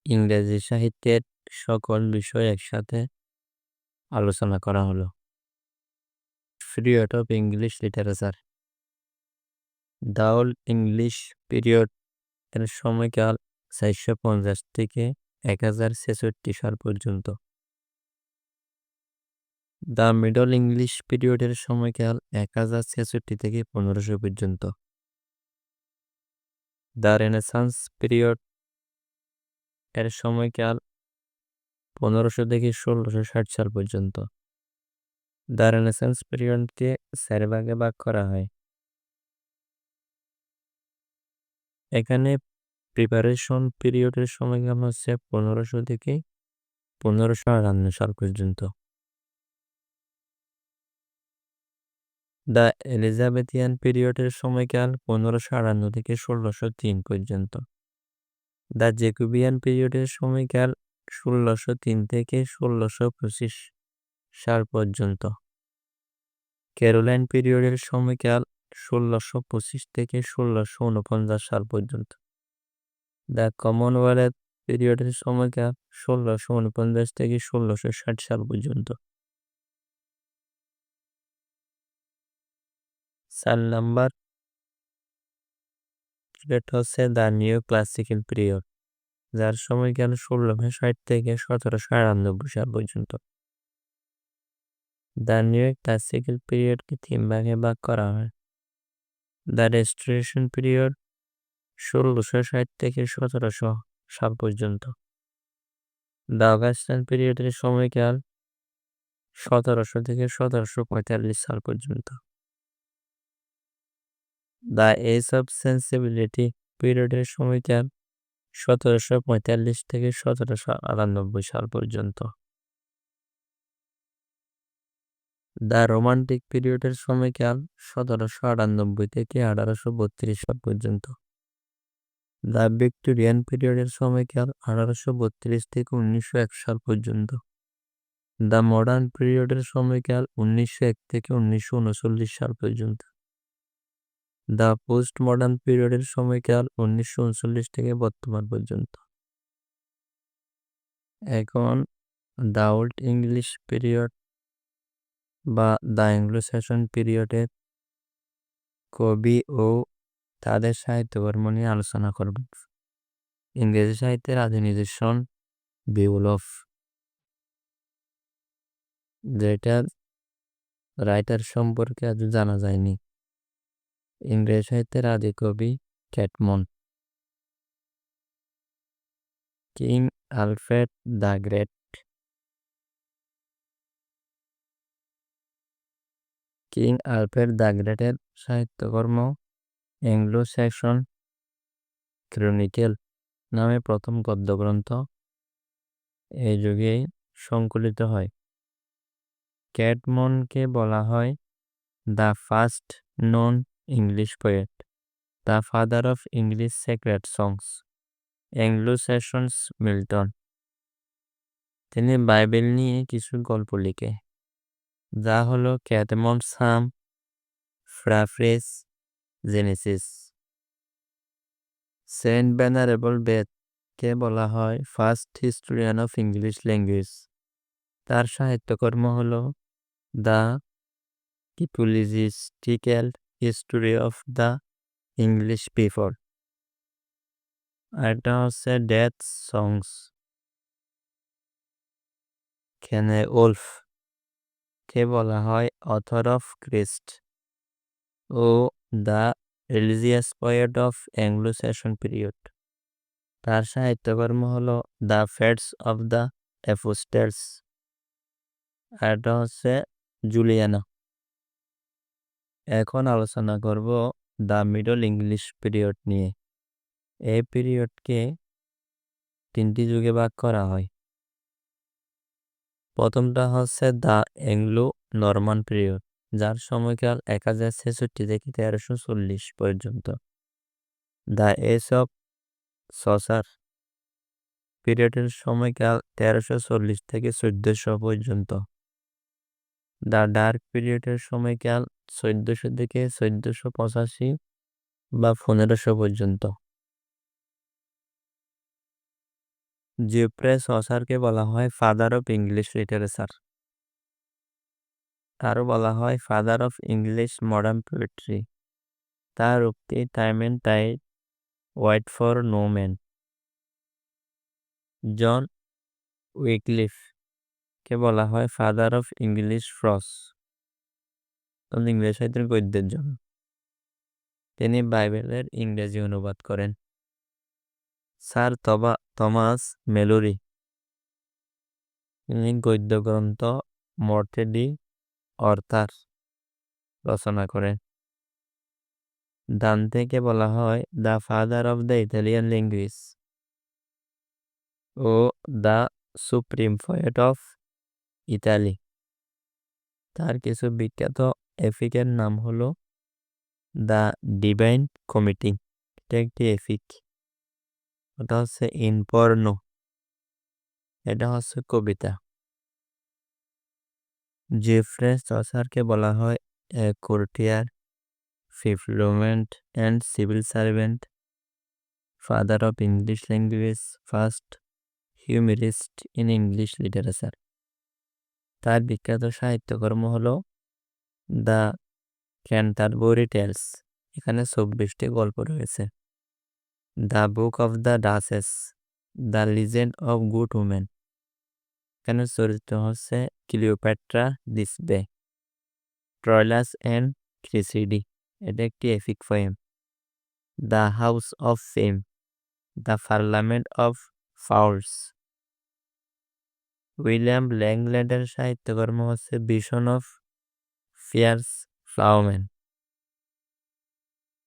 ইংরেজি সাহিত্যের সকল বিষয় একসাথে আলোচনা করা হলো। Period of English literature. The old English period এর সময়কাল ৪৫০ থেকে ১০৬৬ সাল পর্যন্ত। দ্য মিডল ইংলিশ পিরিয়ডের সময়কাল ১০৬৬ থেকে ১৫০০ পর্যন্ত। দ্য রেনেসান্স পিরিয়ড এর সময়কাল ১৫০০ থেকে ১৬৬০ সাল পর্যন্ত। দ্য রেনেসান্স পিরিয়ডকে ৪ ভাগে ভাগ করা হয়। এখানে প্রিপারেশন পিরিয়ডের সময়কাল হচ্ছে ১৫০০ থেকে ১৫৫৮ সাল পর্যন্ত। দ্য এলিজাবেথিয়ান পিরিয়ডের সময়কাল ১৫৫৮ থেকে ১৬০৩ পর্যন্ত। দ্য জেকোবিয়ান পিরিয়ডের সময়কাল ১৬০৩ থেকে ১৬২৫ সাল পর্যন্ত। ক্যারোলাইন পিরিয়ডের সময়কাল ১৬২৫ থেকে ১৬৪৯ সাল পর্যন্ত। দ্য কমনওয়েলথ পিরিয়ডের সময়কাল ১৬৪৯ থেকে ১৬৬০ সাল পর্যন্ত। ৪ নাম্বার পিরিয়ড হচ্ছে দ্য নিউ ক্লাসিক্যাল পিরিয়ড, যার সময়কাল ১৬৬০ থেকে ১৭৯৮ সাল পর্যন্ত। দ্য নিউ ক্লাসিক্যাল পিরিয়ডকে ৩ ভাগে ভাগ করা হয়। দ্য রেস্টোরেশন পিরিয়ড ১৬৬০ থেকে ১৭০০ সাল পর্যন্ত। দ্য অগাস্টাইন পিরিয়ডের সময়কাল ১৭০০ থেকে ১৭৪৫ সাল পর্যন্ত। দ্য এজ অফ সেন্সিবিলিটি পিরিয়ডের সময়কাল ১৭৪৫ থেকে ১৭৯৮ সাল পর্যন্ত। দ্য রোমান্টিক পিরিয়ডের সময়কাল ১৭৯৮ থেকে ১৮৩২ সাল পর্যন্ত। দ্য ভিক্টোরিয়ান পিরিয়ডের সময়কাল ১৮৩২ থেকে ১৯০১ সাল পর্যন্ত। দ্য মডার্ন পিরিয়ডের সময়কাল ১৯০১ থেকে ১৯৩৯ সাল পর্যন্ত। দ্য পোস্ট মডার্ন পিরিয়ডের সময়কাল ১৯৩৯ থেকে বর্তমান পর্যন্ত। এখন দ্য ওল্ড ইংলিশ পিরিয়ড বা দ্য অ্যাংলো স্যাক্সন পিরিয়ডের কবি ও তাদের সাহিত্যকর্ম নিয়ে আলোচনা করব। ইংরেজি সাহিত্যের আধুনিকেশন বিউলফ, যেটা রাইটার সম্পর্কে আজ জানা যায়নি। ইংরেজি সাহিত্যের আদি কবি Caedmon. King Alfred the Great. King Alfred the গ্রেটের সাহিত্যকর্ম অ্যাংলো স্যাক্সন ক্রনিকেল নামে প্রথম গদ্যগ্রন্থ এই যুগেই সংকলিত হয়। ক্যাটমনকে বলা হয় the first non English poet, the father of English sacred songs, Anglo Saxons Milton. তিনি বাইবেল নিয়ে কিছু গল্প লিখে, যা হলো Caedmon some, paraphrase, Genesis. Saint Venerable বেথকে বলা হয় first historian of English language. তার সাহিত্যকর্ম হলো the ecclesiastical history of the English people. আরেকটা হচ্ছে ডেথ সংস। এখানে ওলফকে বলা হয় অথর অফ ক্রিস্ট ও the religious poet of Anglo Saxon period. তার সাহিত্যকর্ম হলো দ্য ফেটস অফ দ্য অ্যাপোস্টেলস। আরেকটা হচ্ছে জুলিয়ানা। এখন আলোচনা করব দ্য মিডল ইংলিশ পিরিয়ড নিয়ে। এই পিরিয়ডকে 3টি যুগে ভাগ করা হয়। প্রথমটা হচ্ছে দ্য অ্যাংলো নরমান পিরিয়ড, যার সময়কাল ১০৬৬ থেকে ১৩৪০ পর্যন্ত। দ্য এজ অফ সসার পিরিয়ডের সময়কাল ১৩৪০ থেকে ১৪০০ পর্যন্ত। দ্য ডার্ক পিরিয়ডের সময়কাল ১৪০০ থেকে ১৪৮৫ বা ১৫০০ পর্যন্ত। জেফ্রে চসারকে বলা হয় ফাদার অফ ইংলিশ লিটারেচার। আরও বলা হয় father of English modern poetry. তার উক্তি time and tide wait for no man. John Wycliffe কে বলা হয় ফাদার অফ ইংলিশ প্রস, ইংরেজি সাহিত্যের গদ্যের জন্য। তিনি বাইবেলের ইংরেজি অনুবাদ করেন। স্যার থমাস মেলোরি তিনি গদ্য গ্রন্থ মর্টে ডি অর্থার রচনা করেন। দান্তেকে বলা হয় the father of the Italian language ও the supreme poet of Italy. তার কিছু বিখ্যাত এপিকের নাম হলো দ্য ডিভাইন কমিটি, এটা একটি এপিক। ওটা হচ্ছে ইনফর্নো, এটা হচ্ছে কবিতা। জেফ্রে চসারকে বলা হয় a courtier, diplomat and civil servant, father of English language, first humorist in English literature. তার বিখ্যাত সাহিত্যকর্ম হলো দ্য ক্যান্টারবরি টেলস, এখানে 24টি গল্প রয়েছে। The book of the duchess, the legend of good women, এখানে চরিত্র হচ্ছে ক্লিওপেট্রা দিসবে। ট্রয়লাস অ্যান্ড ক্রিসিডি, এটা একটি epic poem. The House of Fame, the Parliament of Fowls. William ল্যাংল্যান্ডের সাহিত্যকর্ম হচ্ছে ভিশন অফ ফিয়ার্স ফ্লাওম্যান,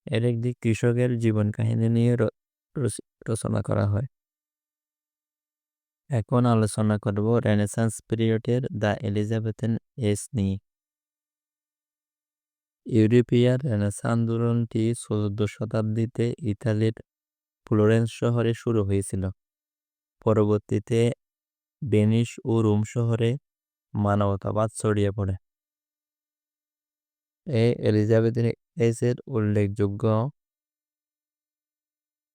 এর একটি কৃষকের জীবন কাহিনী নিয়ে রচনা করা হয়। এখন আলোচনা করব রেনেসান্স পিরিয়ডের দ্য এলিজাবেথেন এজ নিয়ে। ইউরোপীয় রেনেসাঁ আন্দোলনটি 14 শতাব্দীতে ইতালির ফ্লোরেন্স শহরে শুরু হয়েছিল। পরবর্তীতে ভেনিস ও রোম শহরে মানবতাবাদ ছড়িয়ে পড়ে। এই এলিজাবেথেন এজের উল্লেখযোগ্য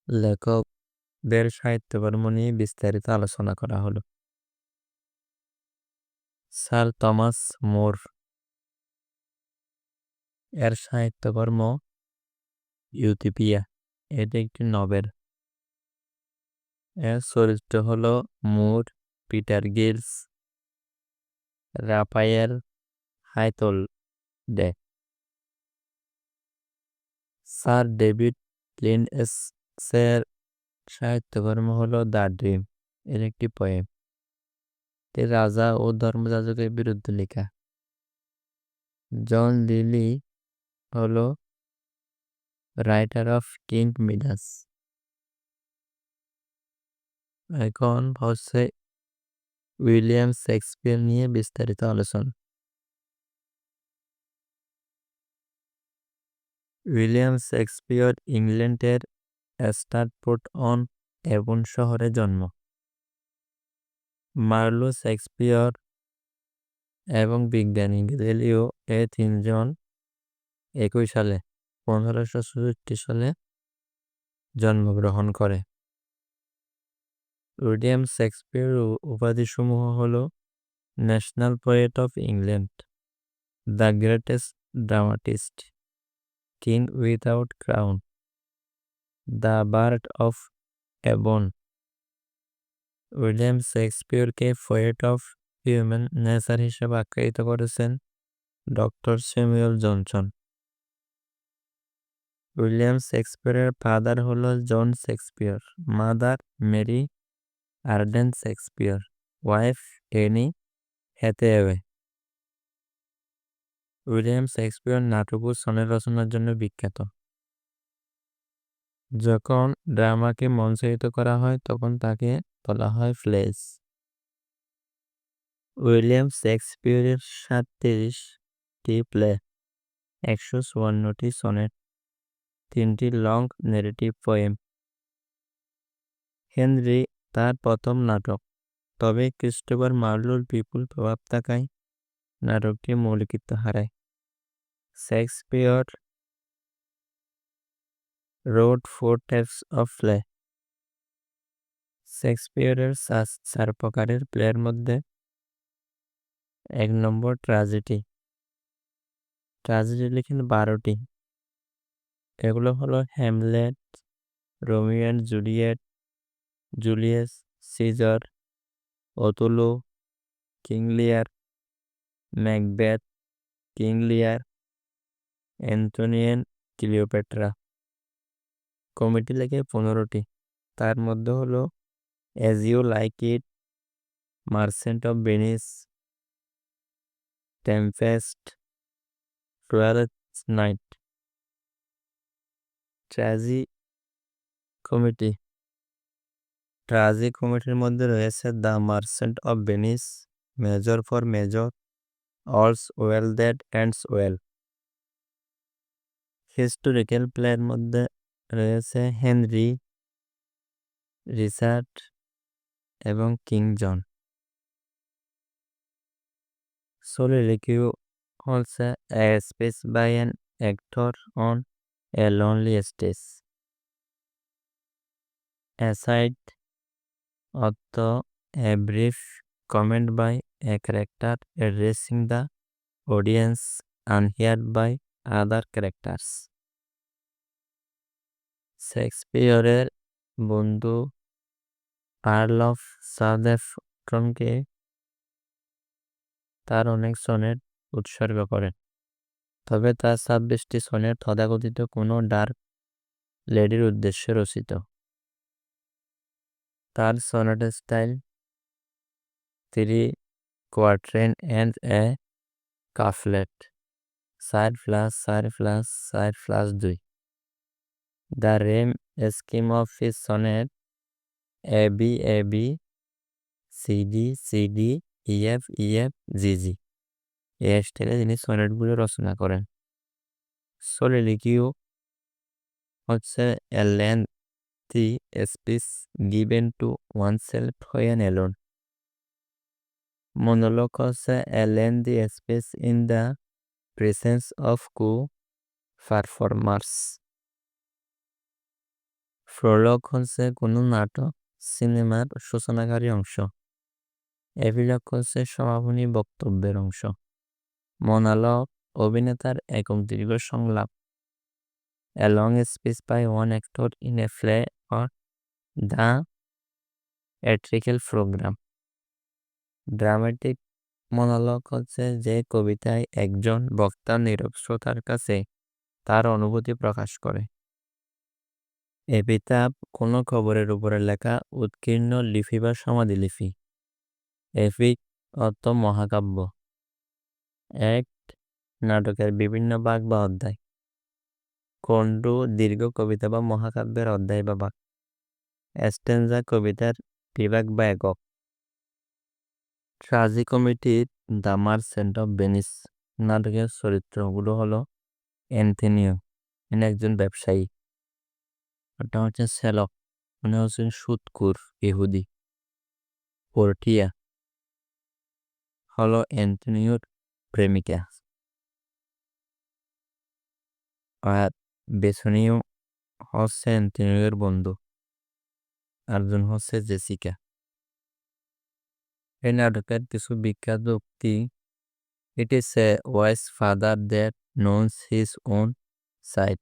লেখকদের সাহিত্যকর্ম নিয়ে বিস্তারিত আলোচনা করা হলো। স্যার থমাস মোর, এর সাহিত্যকর্ম ইউটোপিয়া, এটা একটি নভেল। এর চরিত্র হলো More, Peter Giles, Raphael Hythloday. Sir David লিন্ডসের সাহিত্যকর্ম হলো দ্য ড্রিম, এর একটি পোয়েম। এটি রাজা ও ধর্মযাজকের বিরুদ্ধে লেখা। জন লিলি হলো রাইটার অফ কিং মিডাস। এখন হচ্ছে উইলিয়াম শেক্সপিয়ার নিয়ে বিস্তারিত আলোচনা। উইলিয়াম শেক্সপিয়ার ইংল্যান্ডের স্ট্র্যাফোর্ড-অন-অ্যাভন শহরে জন্ম। মার্লো শেক্সপিয়ার এবং বিজ্ঞানী গ্যালিলিও এ তিনজন একই সালে 1564 সালে জন্মগ্রহণ করে। উইলিয়াম শেক্সপিয়ার উপাধিসমূহ হল national poet of England, the greatest dramatist, king without crown, the bard of Avon. William শেক্সপিয়ারকে পোয়েট অফ হিউম্যান নেচার হিসেবে আখ্যায়িত করেছেন ডক্টর স্যামুয়েল জনসন। উইলিয়াম শেক্সপিয়ারের ফাদার হলো John Shakespeare, mother Mary Arden Shakespeare, wife Anne Hathaway. William Shakespeare নাটক ও sonnet রচনার জন্য বিখ্যাত। যখন ড্রামাকে মঞ্চায়িত করা হয় তখন তাকে বলা হয় প্লেস। উইলিয়াম শেক্সপিয়ারের 37টি প্লে, 154টি সনেট, 3টি লং ন্যারেটিভ পোয়েম। হেনরি তার প্রথম নাটক, তবে ক্রিস্টোফার মার্লোর বিপুল প্রভাব থাকায় নাটকটি মৌলিকত্ব হারায়। Shakespeare wrote 4 types of play. শেক্সপিয়রের 4 প্রকারের প্লেয়ের মধ্যে 1 নম্বর ট্র্যাজেডি লিখেন 12টি। এগুলো হলো Hamlet, Romeo and Juliet, Julius Caesar, Othello, King Lear, Macbeth, King Lear, Antony and, Cleopatra. Comedy লেখে 15টি। তার মধ্যে হলো as you like it, Merchant of Venice, Tempest, Twelfth Night. ট্র্যাজি কমিটির মধ্যে রয়েছে the Merchant of Venice, Measure for Measure, All's Well That Ends Well. Historical প্লেয়ের মধ্যে রয়েছে হেনরি, রিচার্ড এবং কিং জন। soliloquy হচ্ছে a speech by an actor on a lonely stage. aside অর্থ a brief comment by a character addressing the audience unheard by other characters. শেক্সপিয়রের বন্ধু Earl of সাউদাম্পটনকে তার অনেক sonnet উৎসর্গ করেন, তবে তার 26টি সনেট তথাকথিত কোনো ডার্ক লেডির উদ্দেশ্যে রচিত। তার সনেটের style 3 quatrain and a couplet, 4+4+4+2। The rhyme scheme of his sonnet A B A B C D C D E F G G. এই স্টাইলে তিনি সনেটগুলো রচনা করেন। soliloquy হচ্ছে a lengthy speech given to oneself when alone. monologue হচ্ছে a lengthy speech in the presence of co-performers. prologue হচ্ছে কোনো নাটক, সিনেমার সূচনাকারী অংশ। এপিলগ হচ্ছে সমাপনী বক্তব্যের অংশ। monologue অভিনেতার একক দীর্ঘ সংলাপ। a long speech by one actor in a play or the theatrical program. Dramatic monologue হচ্ছে যে কবিতায় একজন বক্তা নীরব শ্রোতার কাছে তার অনুভূতি প্রকাশ করে। এপিতাপ কোনো খবরের উপরে লেখা উৎকীর্ণ লিপি বা সমাধিলিপি। এপিক অর্থ মহাকাব্য। অ্যাক্ট নাটকের বিভিন্ন ভাগ বা অধ্যায়। খণ্ড দীর্ঘ কবিতা বা মহাকাব্যের অধ্যায় বা ভাগ। স্ট্যানজা কবিতার বিভাগ বা একক। ট্র্যাজি কমিটির দ্য মার্চেন্ট অফ ভেনিস নাটকের চরিত্রগুলো হলো অ্যান্থনিও, তিনি একজন ব্যবসায়ী। ওটা হচ্ছে সেলক, উনি হচ্ছেন সুদখোর ইহুদি। পোর্টিয়া হলো অ্যান্থনিওর প্রেমিকা। আর বেসনীয় হচ্ছে অ্যান্থনিওর বন্ধু, আরেকজন হচ্ছে জেসিকা। এই নাটকের কিছু বিখ্যাত উক্তি: it is a wise father that knows his own side.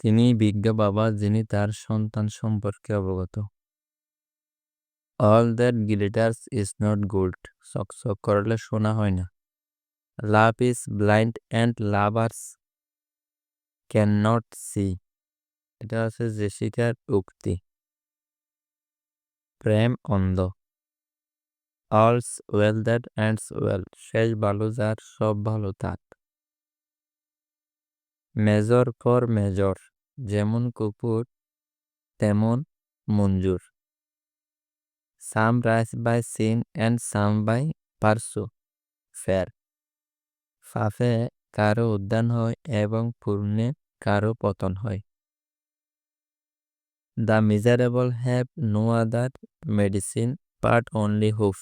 তিনি বিজ্ঞ বাবা যিনি তার সন্তান সম্পর্কে অবগত। All that glitters is not gold. চকচক করলে সোনা হয় না। Love is blind and lovers can not see. এটা হচ্ছে জেসিকার উক্তি। প্রেম অন্ধ। অলস ওয়েল দ্যাট এন্ডস ওয়েল। শেষ ভালো যার সব ভালো থাক। Measure for measure. যেমন কুকুর তেমন মঞ্জুর। Some rise by sin and some by pursue fair. ফাফে কারো উদ্যান হয় এবং পূর্ণে কারো পতন হয়। The miserable have no other medicine but only hope.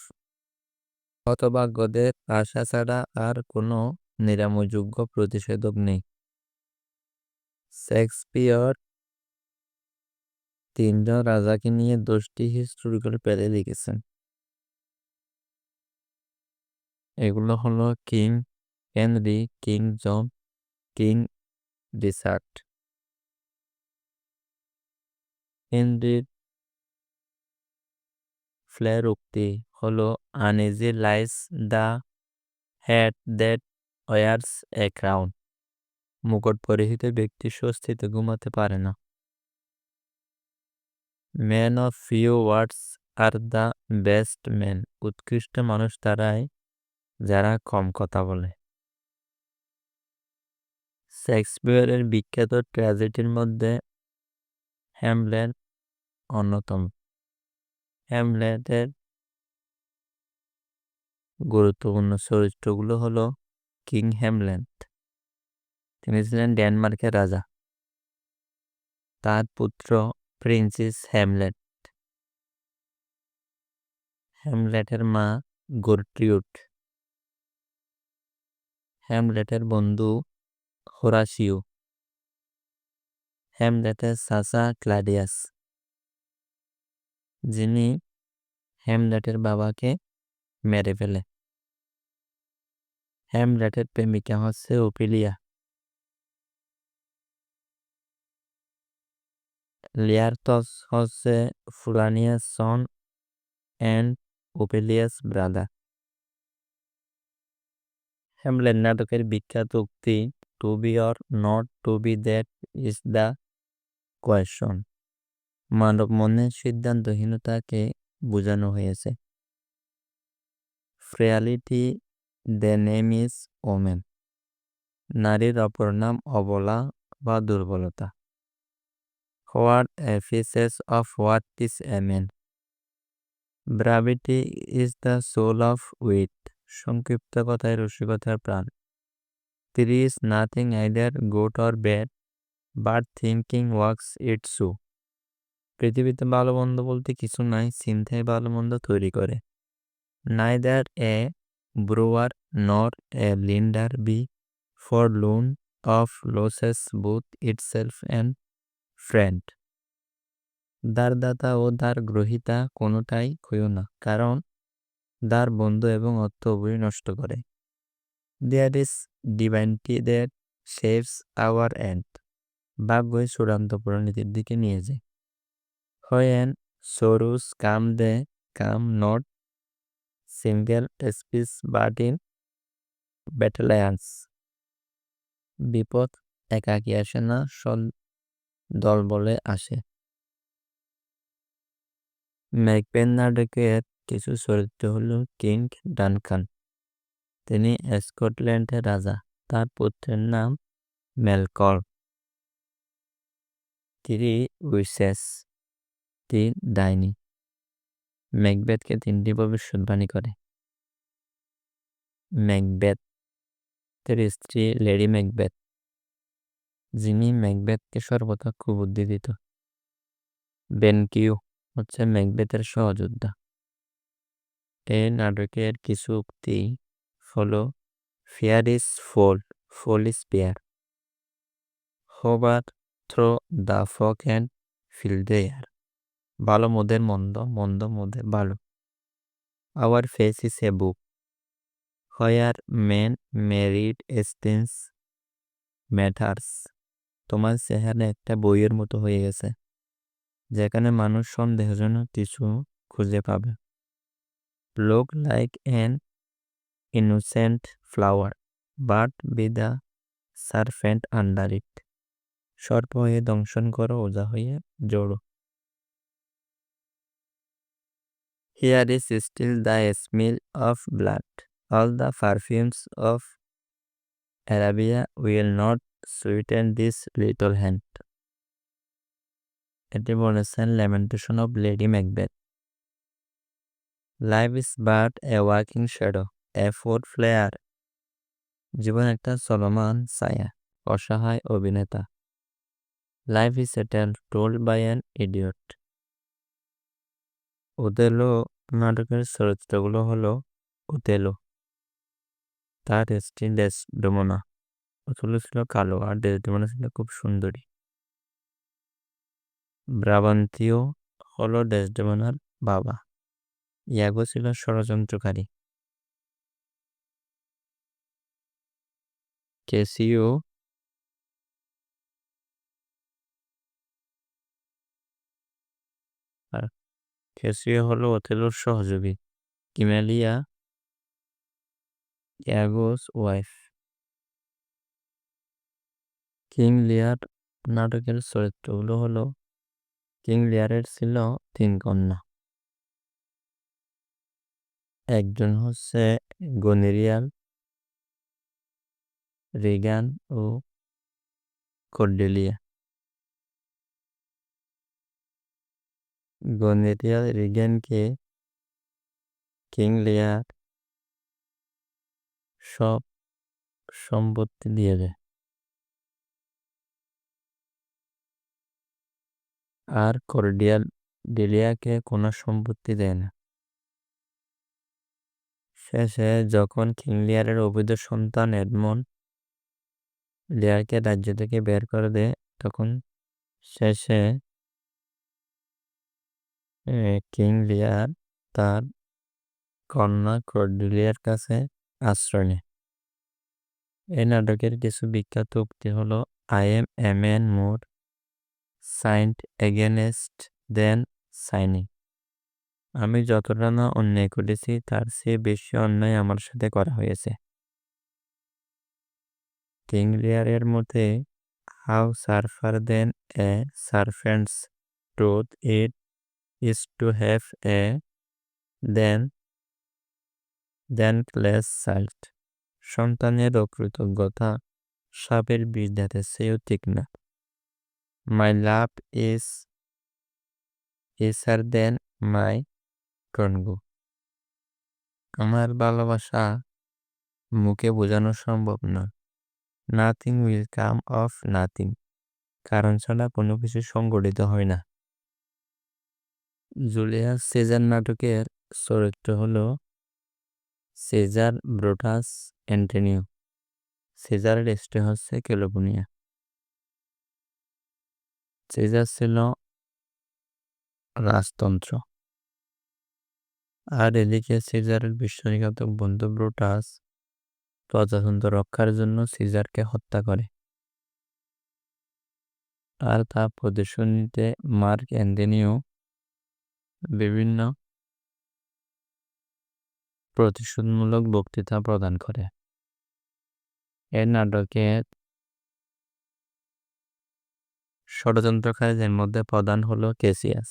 হতভাগ্যদের আশা ছাড়া আর কোনো নিরাময়যোগ্য প্রতিষেধক নেই। শেক্সপিয়র তিনজন রাজাকে নিয়ে 10টি হিস্টোরিক্যাল প্লে লিখেছেন। এগুলো হলো King Henry, King John, King Richard. হেনরির ফ্লের উক্তি হলো uneasy lies the head that wears a crown. মুকুট পরিহিত ব্যক্তি স্বস্তিতে ঘুমাতে পারে না। Man of few words are the best man. উৎকৃষ্ট মানুষ তারাই যারা কম কথা বলে। শেক্সপিয়রের বিখ্যাত ট্র্যাজেডির মধ্যে হ্যামলেট অন্যতম। হ্যামলেটের গুরুত্বপূর্ণ চরিত্রগুলো হলো কিং হ্যামলেট। তিনি ছিলেন ডেনমার্কের রাজা। তার পুত্র প্রিন্সেস হ্যামলেট। হ্যামলেটের মা গর্ট্রিউড। হ্যামলেটের বন্ধু হোরাসিও। হ্যামলেটের চাচা ক্লাডিয়াস, যিনি হ্যামলেটের বাবাকে মেরে ফেলে। হ্যামলেটের প্রেমিকা হচ্ছে ওপিলিয়া। লিয়ারথস হচ্ছে Polonius son and Ophelia's brother. Hamlet নাটকের বিখ্যাত উক্তি to be or not to be that is the question. মানব মনের সিদ্ধান্তহীনতাকে বোঝানো হয়েছে। Frailty the name is woman. নারীর অপর নাম অবলা বা দুর্বলতা। What a pieces of what is a man. Brevity is the soul of wit. সংক্ষিপ্ত কথায় রসিকতার প্রাণ। There is nothing either good or bad, but thinking works it so. পৃথিবীতে ভালো মন্দ বলতে কিছু নাই, চিন্তায় ভালো মন্দ তৈরি করে। Neither a brewer nor a lender be forlorn of losses both itself and friend. দ্বারদাতা ও দ্বার গ্রহিতা কোনোটাই হইও না, কারণ দ্বার বন্ধু এবং অর্থ উভয়ই নষ্ট করে। There is divinity that saves our end. ভাগ্যই চূড়ান্ত পরিণতির দিকে নিয়ে যায়। When sorrows come, they come not single speech but in battalions. বিপদ একাকী আসে না, দলবলে আসে। ম্যাকবেথ নাটকের কিছু চরিত্র হল কিং ডানকান। তিনি স্কটল্যান্ডের রাজা। তার পুত্রের নাম ম্যালকল্ম। তিনি উইচেস, ডাইনি। ম্যাকবেথকে 3টি ভবিষ্যদ্বাণী করে। ম্যাকবেথের স্ত্রী লেডি ম্যাকবেথ, যিনি ম্যাকবেথকে সর্বদা কুবুদ্ধি দিত। বেনকিউ হচ্ছে ম্যাকবেথের সহযোদ্ধা। এই নাটকের কিছু উক্তি হলো fair is foul, foul is fair. Hover through the fog and fill the air. ভালো মোদের মন্দ, মন্দ মোদের ভালো। Our face is a book where men may read এস্টেন্স ম্যাটার্স। তোমার চেহারা একটা বইয়ের মতো হয়ে গেছে, যেখানে মানুষ সন্দেহজনক কিছু খুঁজে পাবে। Look like an innocent flower, but be the serpent under it. সর্প হয়ে দংশন করো, ওজা হয়ে জড়ো। Here is still the smell of blood. All the perfumes of Arabia will not sweeten this little hand. এটি বলেছেন lamentation of Lady Macbeth. Life is but a walking shadow, a poor player. জীবন একটা চলমান ছায়া, অসহায় অভিনেতা। Life is a tale told by an idiot. Othello নাটকের চরিত্রগুলো হলো ওথেলো, তার স্ত্রী ডেসডেমোনা। ওথেলো ছিল কালো আর ডেসডেমোনা ছিল খুব সুন্দরী। ব্রাবান্তীয় হলো ডেসডেমোনার বাবা। ইয়াগো ছিল ষড়যন্ত্রকারী। ক্যাসিও আর ক্যাসিও হলো ওথেলোর সহযোগী। কিমেলিয়া ইয়াগোস ওয়াইফ। কিং লিয়ার নাটকের চরিত্রগুলো হলো, কিং লিয়ারের ছিল 3 কন্যা। একজন হচ্ছে গনেরিয়াল, রিগান ও কর্ডেলিয়া। গনেরিয়াল রিগানকে কিং লিয়ার সব সম্পত্তি দিয়ে দেয়, আর কর্ডেলিয়াকে কোনো সম্পত্তি দেয় না। শেষে যখন কিং লিয়ারের অবৈধ সন্তান এডমন্ড লিয়ারকে রাজ্য থেকে বের করে দেয়, তখন শেষে কিং লিয়ার তার কন্যা কর্ডেলিয়ার কাছে আশ্রয় নেয়। এই নাটকের কিছু বিখ্যাত উক্তি হলো, I am a man more sinned against than sinning. আমি যতটা না অন্যায় করেছি তার চেয়ে বেশি অন্যায় আমার সাথে করা হয়েছে। কিং লিয়ারের মতে, how sharper than a serpent's truth it is to have a thankless child. সন্তানের অকৃতজ্ঞতা সাপের বিষ দাঁতের চেয়েও তীক্ষ্ণ। মাই লাভ ইজ এসার দেন মাই কনগো। আমার ভালোবাসা মুখে বোঝানো সম্ভব নয়। Nothing will come of nothing. কারণ ছাড়া কোনো কিছু সংগঠিত হয় না। জুলিয়াস সিজার নাটকের চরিত্র হলো সিজার ব্রুটাস অ্যান্টোনিও। সিজারের স্ত্রী হচ্ছে ক্যালিফোর্নিয়া। সিজার ছিল রাজতন্ত্র, আর এদিকে সিজারের বিশ্বাসঘাতক বন্ধু ব্রুটাস প্রজাতন্ত্র রক্ষার জন্য সিজারকে হত্যা করে। আর তা প্রতিশোধ নিতে মার্ক অ্যান্টোনিও বিভিন্ন প্রতিশোধমূলক বক্তৃতা প্রদান করে। এই নাটকে ষড়যন্ত্রকারীদের মধ্যে প্রধান হলো ক্যাসিয়াস।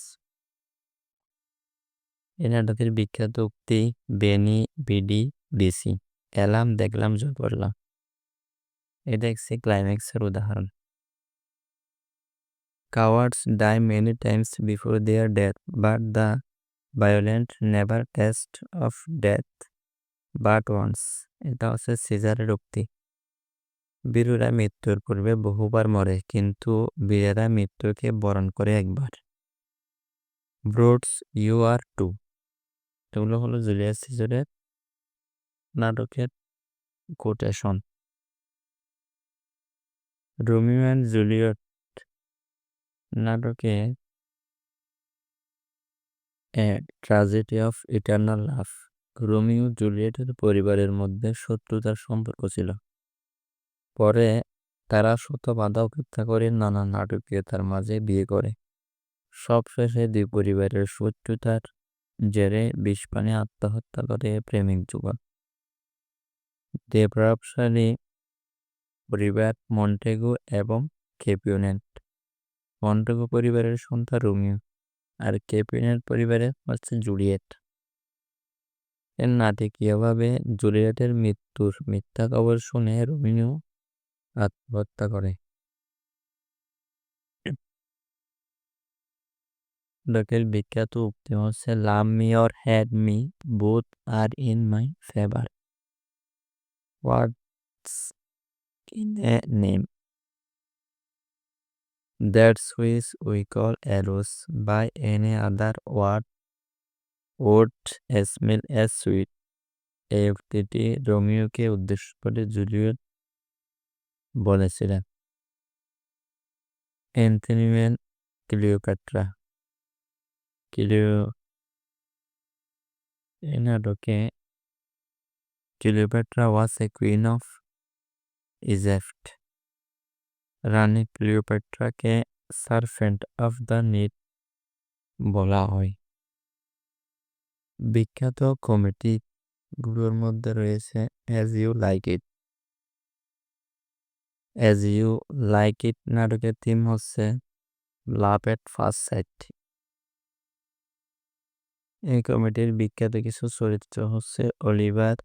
এই নাটকের বিখ্যাত উক্তি, বেনি বিডি বিসি, এলাম দেখলাম জয় করলাম। এটা একটি ক্লাইম্যাক্সের উদাহরণ। Cowards die many times before their death, but the violent never taste of death but once. এটা হচ্ছে সিজারের উক্তি। বীররা মৃত্যুর পূর্বে বহুবার মরে, কিন্তু বীরেরা মৃত্যুকে বরণ করে একবার। ব্রুটস ইউ আর টু। এগুলো হলো জুলিয়াস সিজারের নাটকের কোটেশন। রোমিও অ্যান্ড জুলিয়েট নাটকে a tragedy of eternal love. Romeo জুলিয়েটের পরিবারের মধ্যে শত্রুতার সম্পর্ক ছিল। পরে তারা শত বাধা উপেক্ষা করে নানা নাটকীয়তার মাঝে বিয়ে করে। সবশেষে দুই পরিবারের শত্রুতার জেরে বিষ পানে আত্মহত্যা করে প্রেমিক যুগল। দেবপ্রভাবশালী পরিবার মন্টেগু এবং ক্যাপুলেট। মন্টেগু পরিবারের সন্তান রোমিও, আর ক্যাপুলেট পরিবারের হচ্ছে জুলিয়েট। এর নাটকীয়ভাবে জুলিয়েটের মৃত্যুর মিথ্যা খবর শুনে রোমিও আত্মহত্যা করে। নাটকের বিখ্যাত উক্তি হচ্ছে, love me or hate me, both are in my favour. What's in a name? That's which we call arrows. By any other word would smell as sweet. এই উক্তিটি রোমিওকে উদ্দেশ্য করে জুলিয়েট বলেছিলেন। Cleopatra. এই নাটকে Cleopatra was a queen of Egypt. রানী ক্লিওপেট্রাকে servant of the নিট বলা হয়। বিখ্যাত কমেডিগুলোর মধ্যে রয়েছে as you like it. As you like it নাটকের থিম হচ্ছে লাভ এট ফার্স্ট সাইট। এই কমেডির বিখ্যাত কিছু চরিত্র হচ্ছে Oliver,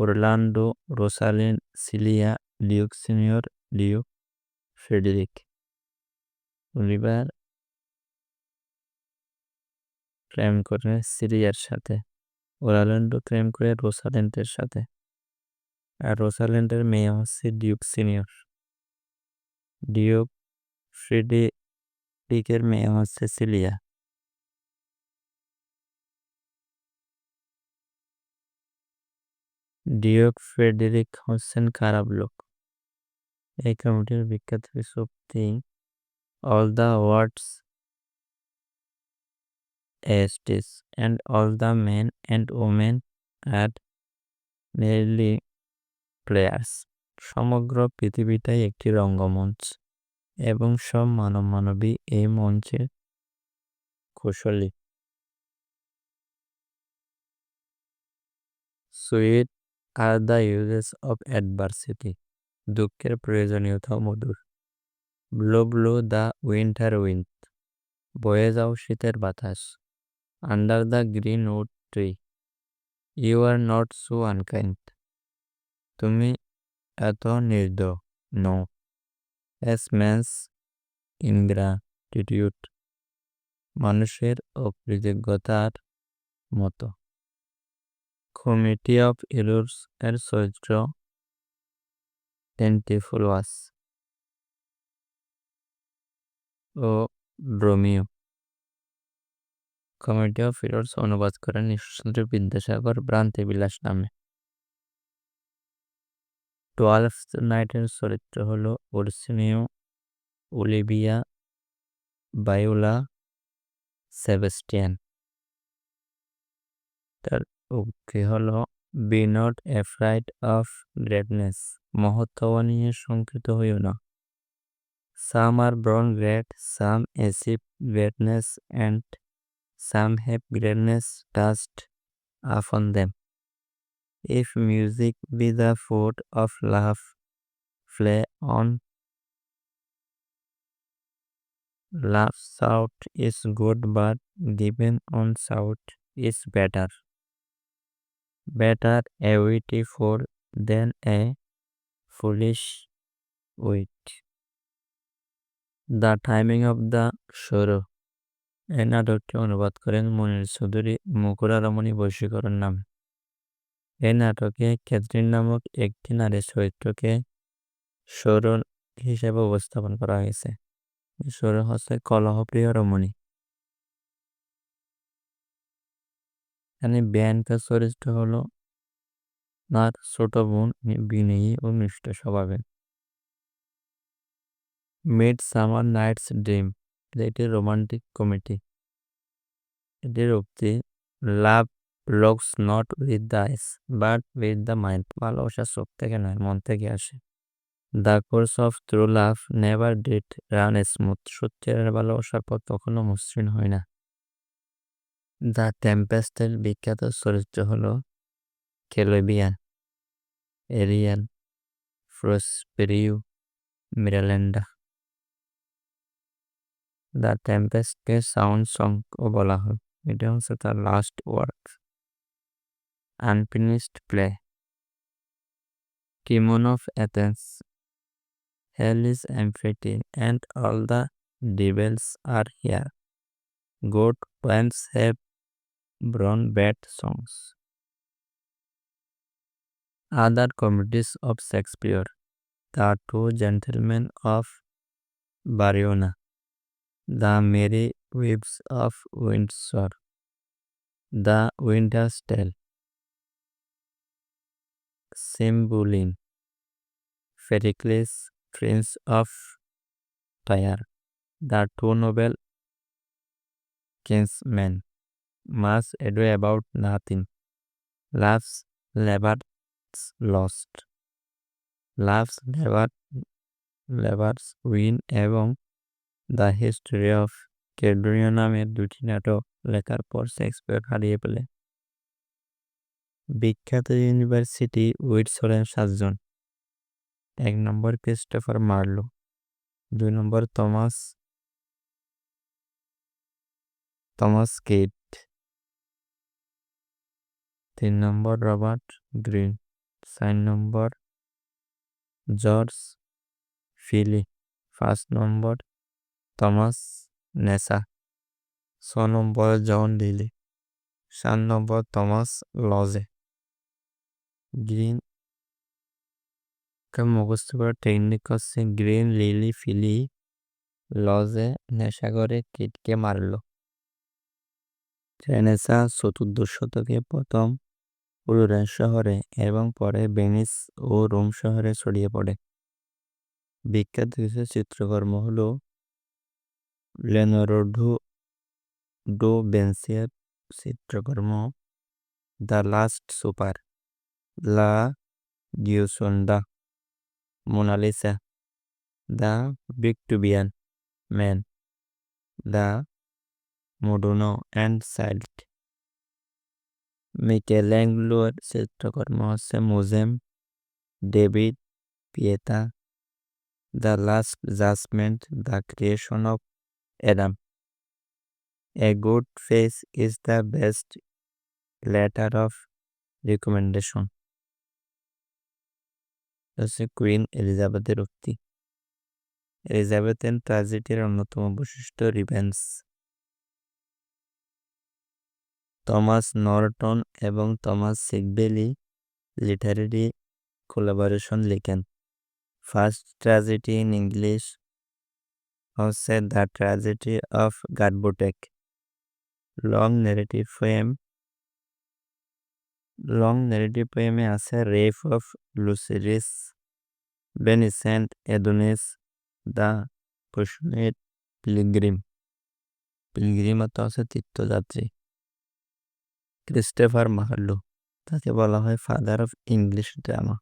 Orlando, Rosalind, Celia, Duke senior, Duke, Frederick. Oliver প্রেম করে সিলিয়ার সাথে, ওরলান্ডো প্রেম করে রোসালিন্ডের সাথে, আর রোসালিন্ডের মেয়ে হচ্ছে ডিউক সিনিয়র। ডিউক ফ্রেডেরিকের মেয়ে হচ্ছে সিলিয়া। ডিউক ফ্রেডেরিক হচ্ছেন খারাপ লোক। এই কমিটির বিখ্যাত কিছু থিং অল দ্য ওয়ার্ডস এস্টিস and all the men and women are merely players. সমগ্র পৃথিবীটাই একটি রঙ্গমঞ্চ এবং সব মানবী এই মঞ্চে কুশলী। Sweet are the uses of adversity. দুঃখের প্রয়োজনীয়তা মধুর। Blow blow the winter wind. বয়ে যাও শীতের বাতাস। Under the greenwood tree. You are not so unkind. তুমি এত নির্দয় নও। As man's ইনগ্রাটিটিউড। মানুষের অকৃতজ্ঞতার মতো। কমিটি অফ এরর্স এর চরিত্র এন্টিফোলাস ও রোমিও। কমিটি অফ এরর্স অনুবাদ করেন ঈশ্বরচন্দ্র বিদ্যাসাগর ভ্রান্তি বিলাস নামে। 12th নাইটের চরিত্র হলো ওরসিনিও, ওলিভিয়া, ভায়োলা, সেবাস্টিয়ান। তার উক্তি হলো be not afraid of greatness. মহত্ব নিয়ে শঙ্কিত হইও না। Some are born great, some achieve greatness and some have greatness touched upon them. If music be the food of love, play on love shout is good but given on shout is better. Better a witty fool than a foolish wit. The timing of the sorrow. এই নাটকটি অনুবাদ করেন মনির চৌধুরী মুকুরা রমণী বশীকরণ নামে। এই নাটকে Catherine নামক একটি নারী চরিত্রকে সৌর হিসেবে উপস্থাপন করা হয়েছে। সৌর হচ্ছে কলহপ্রিয় রমণী। এখানে বিয়ানকার চরিত্র হলো তার ছোট বোন, বিনয়ী ও মিষ্ট স্বভাবের। মিডসামার নাইটস ড্রিম এটি রোমান্টিক কমেডি। এটির উক্তি love looks not with the eyes but with the mind. ভালোবাসা চোখ থেকে নয়, মন থেকে আসে। The course of true love never did run smooth. সত্যিকারের ভালোবাসার পথ কখনো মসৃণ হয় না। দ্য টেম্পেস্টের বিখ্যাত চরিত্র হলো ক্যালিবিয়ান, এরিয়ান, প্রসপেরিও, মিরালেন্ডা। দ্য টেম্পেস্টকে সাউন্ড সংও বলা হয়। এটা হচ্ছে তার last work. Unfinished play. টিমন of Athens. Hell is empty and all the devils are here. Good winds have blown bad songs. Other comedies of Shakespeare. The Two Gentlemen of Verona. The Merry Wives of Windsor. The Winter's Tale. Cymbeline. Pericles, Prince of Tyre. The two noble kinsmen, much ado about nothing, love's labour's lost, love's labour's won এবং the history of Cardenio নামের দুটি নাটক লেখার পর Shakespeare হারিয়ে ফেলে। বিখ্যাত university উইন্ডসরের 7 জন। 1 নম্বর ক্রিস্টোফার মার্লো, 2 নম্বর থমাস কেট, 3 নম্বর রবার্ট গ্রিন, 4 নম্বর জর্জ ফিলি, 5 নম্বর থমাস নেসা, 6 নম্বর জন লিলি, 7 নম্বর থমাস লজে। গ্রিন মুখস্থ করার টেকনিক হচ্ছে গ্রিন, লিলি, ফিলি, লজে নেশা করে কিটকে মারল। রেনেসাঁ 14 শতকে প্রথম ফ্লোরেন্স শহরে এবং পরে ভেনিস ও রোম শহরে ছড়িয়ে পড়ে। বিখ্যাত কিছু চিত্রকর্ম হলো লিওনার্দো ডো ভিঞ্চির চিত্রকর্ম the last supper, La Gioconda, Mona Lisa, the Victorian man, the Madonna and child. মিকেল্যাঞ্জেলোর চিত্রকর্ম হচ্ছে Moses, David, Pieta, the last judgment, the creation of Adam. A good face is the best letter of recommendation. Queen এলিজাবেথের উক্তি। এলিজাবেথের ট্র্যাজেডির অন্যতম বৈশিষ্ট্য revenge. Thomas Norton এবং টমাস সিগবেলি লিটারেরি কোলাবোরেশন লিখেন। ফার্স্ট ট্র্যাজেডি ইন ইংলিশ হচ্ছে the tragedy of Gorboduc. Long narrative পোয়েমে আছে rape of Lucrece, Venus and Adonis, the passionate pilgrim অর্থ হচ্ছে তীর্থযাত্রী। ক্রিস্টোফার মার্লো, তাকে বলা হয় ফাদার অফ ইংলিশ ড্রামা।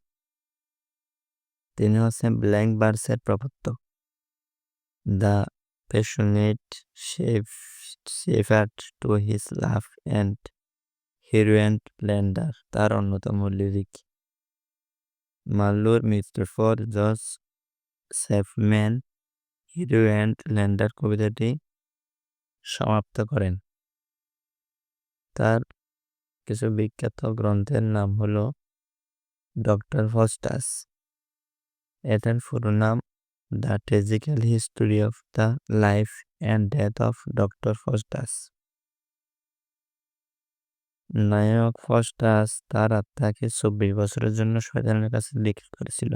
তিনি হচ্ছেন ব্ল্যাঙ্ক ভার্সের প্রবর্তক। The passionate shepherd to his love and hero and Leander তার অন্যতম লিরিক। মার্লোর মৃত্যুর পর জর্জ চ্যাপম্যান হিরোইন ল্যান্ডার কবিতাটি সমাপ্ত করেন। তার কিছু বিখ্যাত গ্রন্থের নাম হলো ডক্টর ফস্টাস, এটার পুরো নাম the tragical history of the life and death of Doctor Faustus. নায়ক ফস্টাস তার আত্মাকে 24 বছরের জন্য শয়তানের কাছে লিখিত করেছিল।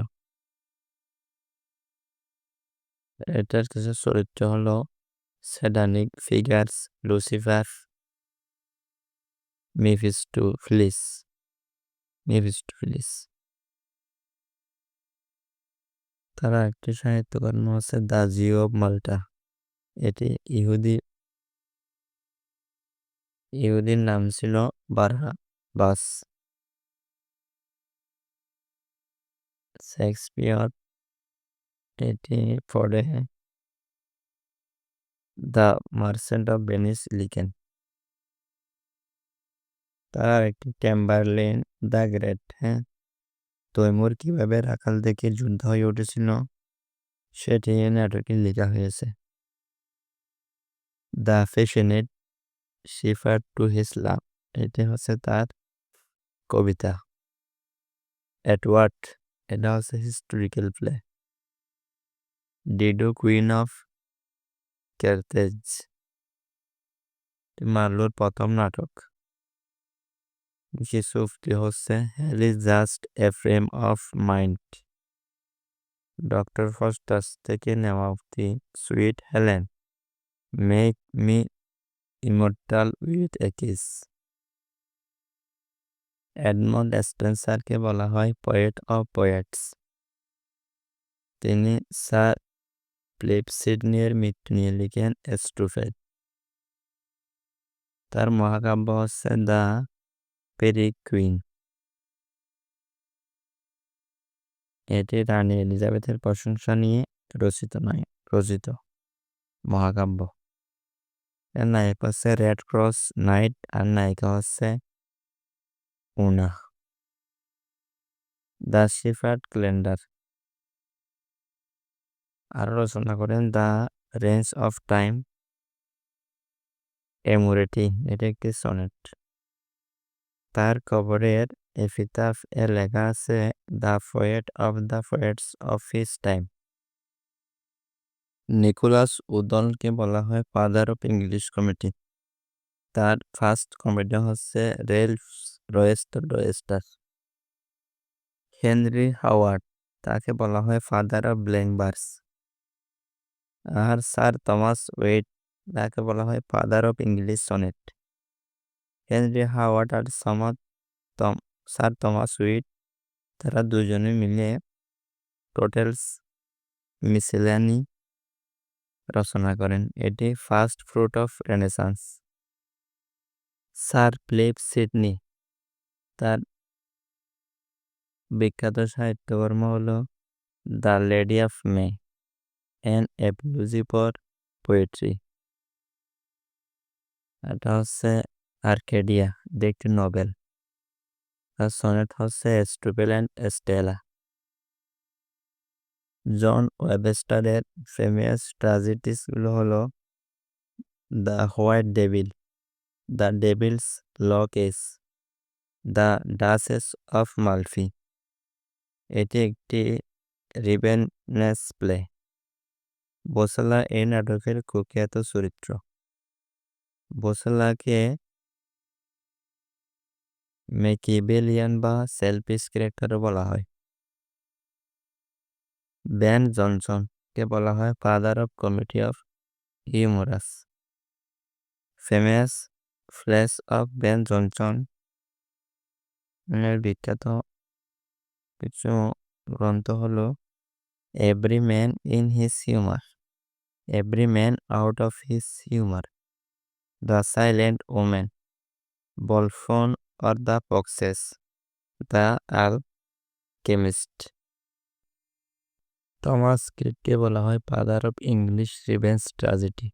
এটার কিছু চরিত্র হলো স্যাটানিক ফিগারস, লুসিফার, মেফিস্টোফেলিস। তারা একটি সাহিত্যকর্ম হচ্ছে দ্য জিও অব মাল্টা। এটি ইহুদির নাম ছিল বারনাবাস। শেক্সপিয়র এটি পড়ে দ্য মার্চেন্ট অফ ভেনিস লিখেন। তার একটি টেম্বারলেন দ্য গ্রেট, তৈমুর কিভাবে রাখাল থেকে যুদ্ধ হয়ে উঠেছিল সেটি নাটকে লেখা হয়েছে। The passionate shepherd to his love, এটি হচ্ছে তার কবিতা। এডওয়ার্ড, এটা হচ্ছে historical play. Dido Queen of Carthage, মার্লোর প্রথম নাটক। কিছু উক্তি হচ্ছে hell is just a frame of mind. Doctor Faustus থেকে নেওয়া উক্তি sweet Helen, make me immortal with a kiss. Edmund স্পেন্সারকে বলা হয় পোয়েট অফ পোয়েটস। তিনি স্যার প্লেব সিডনির মৃত্যু নিয়ে লিখেন এস্ট্রোফেড। তার মহাকাব্য হচ্ছে দ্য পেরি কুইন। এটি রানী এলিজাবেথের প্রশংসা নিয়ে রচিত মহাকাব্য। এর নায়ক হচ্ছে রেড ক্রস নাইট আর নায়িকা হচ্ছে উনা। দ্য শিফার্ড ক্যালেন্ডার আরো রচনা করেন the range of time Amoretti, এটি একটি সনেট। তার কবরের এপিতাফ এ লেখা আছে the poet of the poets of his time. Nicholas উদলকে বলা হয় ফাদার অফ ইংলিশ কমেডি। তার ফার্স্ট কমেডি হচ্ছে রেলফ রয়েস্টার। হেনরি হাওয়ার্ড, তাকে বলা হয় ফাদার অফ ব্ল্যাঙ্ক ভার্স। আর স্যার থমাস ওয়েট, তাকে বলা হয় father of English sonnet. Henry Howard আর স্যার থমাস ওয়েট, তারা দুজনে মিলে টোটেলস মিসেলানি রচনা করেন। এটি first fruit of renaissance. Sir Philip Sidney, তার বিখ্যাত সাহিত্যকর্ম হলো the lady of May an apology for poetry. এটা হচ্ছে আর্কেডিয়া, এটি একটি নভেল। তার সনেট হচ্ছে স্ট্রুপেল অ্যান্ড স্টেলা। জন ওয়েবস্টারের ফেমাস ট্র্যাজেডিসগুলো হলো the white devil, the devil's law case, the duchess of Malfi. এটি একটি রিভেনেন্স প্লে। বোসেলা এই নাটকের কুখ্যাত চরিত্র। বোসেলাকে মেকিবেলিয়ান বা সেলফিশ ক্যারেক্টারও বলা হয়। বেন জনসনকে বলা হয় father of comedy of humorous. Famous flesh of Ben Jonson এর বিখ্যাত কিছু গ্রন্থ হলো every man in his humour, every man out of his humour, the silent women, Volpone or the foxes, the alchemist. Thomas ক্রিডকে বলা হয় father of English revenge tragedy.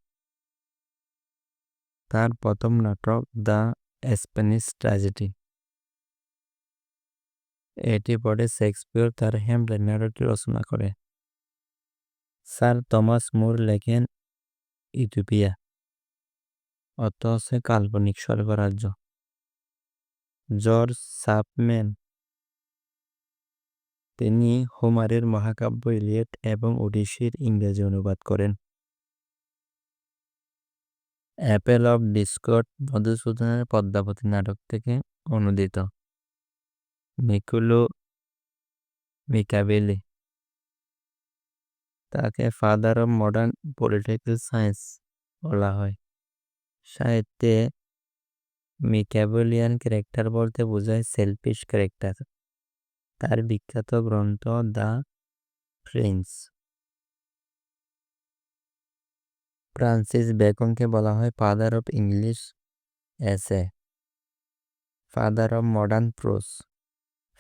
তার প্রথম নাটক দ্য স্প্যানিশ ট্র্যাজেডি। এটি পরে শেক্সপিয়র তার হ্যামলেট নাটকটি রচনা করে। স্যার থমাস মুর লেখেন ইউটোপিয়া, অর্থ হচ্ছে কাল্পনিক স্বর্গরাজ্য। জর্জ চাপম্যান, তিনি হোমারের মহাকাব্য ইলিয়ড এবং ওডিসির ইংরেজি অনুবাদ করেন। অ্যাপেল অফ ডিসকর্ড মধুসূদনের পদ্মাবতী নাটক থেকে অনুদিত। নিকোলো মিকাভেলি, তাকে father of modern political science বলা হয়। সাহিত্যে মিকাভেলিয়ান ক্যারেক্টার বলতে বোঝায় সেলফিশ ক্যারেক্টার। তার বিখ্যাত গ্রন্থ দ্য প্রিন্স। ফ্রান্সিস বেকনকে বলা হয় father of English essay, father of modern prose,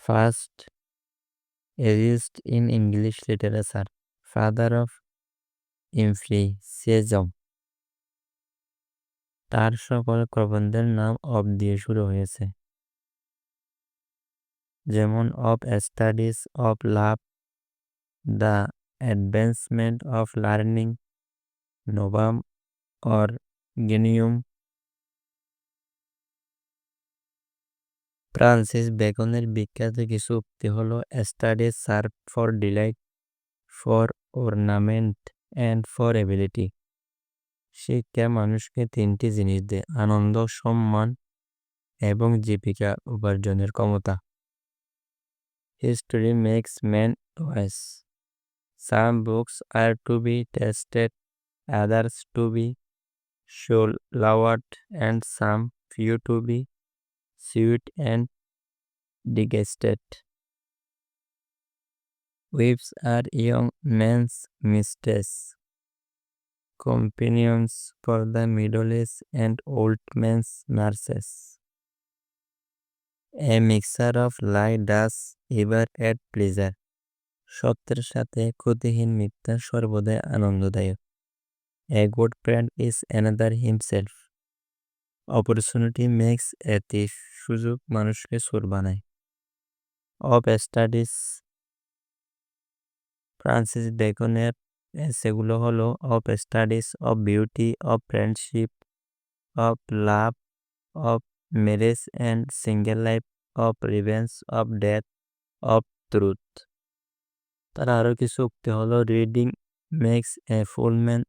first essayist in English literature, father of empiricism. তার সকল প্রবন্ধের নাম অফ দিয়ে শুরু হয়েছে, যেমন of studies of love, the advancement of learning, Novum or Organum. Francis বেকনের বিখ্যাত কিছু উক্তি হলো studies serve for delight, for ornament and for ability. শিক্ষা মানুষকে তিনটি জিনিস দেয়: আনন্দ, সম্মান এবং জীবিকা উপার্জনের ক্ষমতা। History makes man wise. Some books are to be tested, others to be lauded, and some few to be sweet and digested. Whips are young men's mistakes. companions for the middle age and old men's nurses. A mixture of lie does ever add pleasure. সত্যের সাথে ক্ষতিহীন মিথ্যা সর্বদাই আনন্দদায়ক. A good friend is another himself. Opportunity makes a thief. সুযোগ মানুষকে চোর বানায়. Of studies, Francis বেকনের সেগুলো হলো of studies, of beauty, of friendship, of love, of marriage and single life, of revenge, of death, of truth. তার আরো কিছু উক্তি হলো reading makes a full man,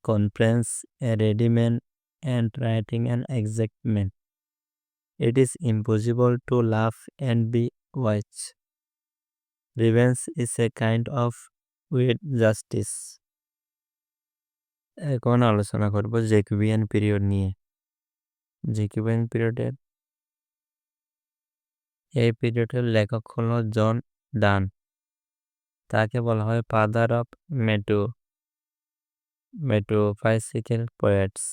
conference a ready man, and writing an exact man. It is impossible to laugh and be wise. Revenge is a kind of weird justice. এখন আলোচনা করব Jacobian period নিয়ে. Jacobian পিরিয়ডের এই পিরিয়ডের লেখক হলো জন ডান. তাকে বলা হয় father of metaphysical poets.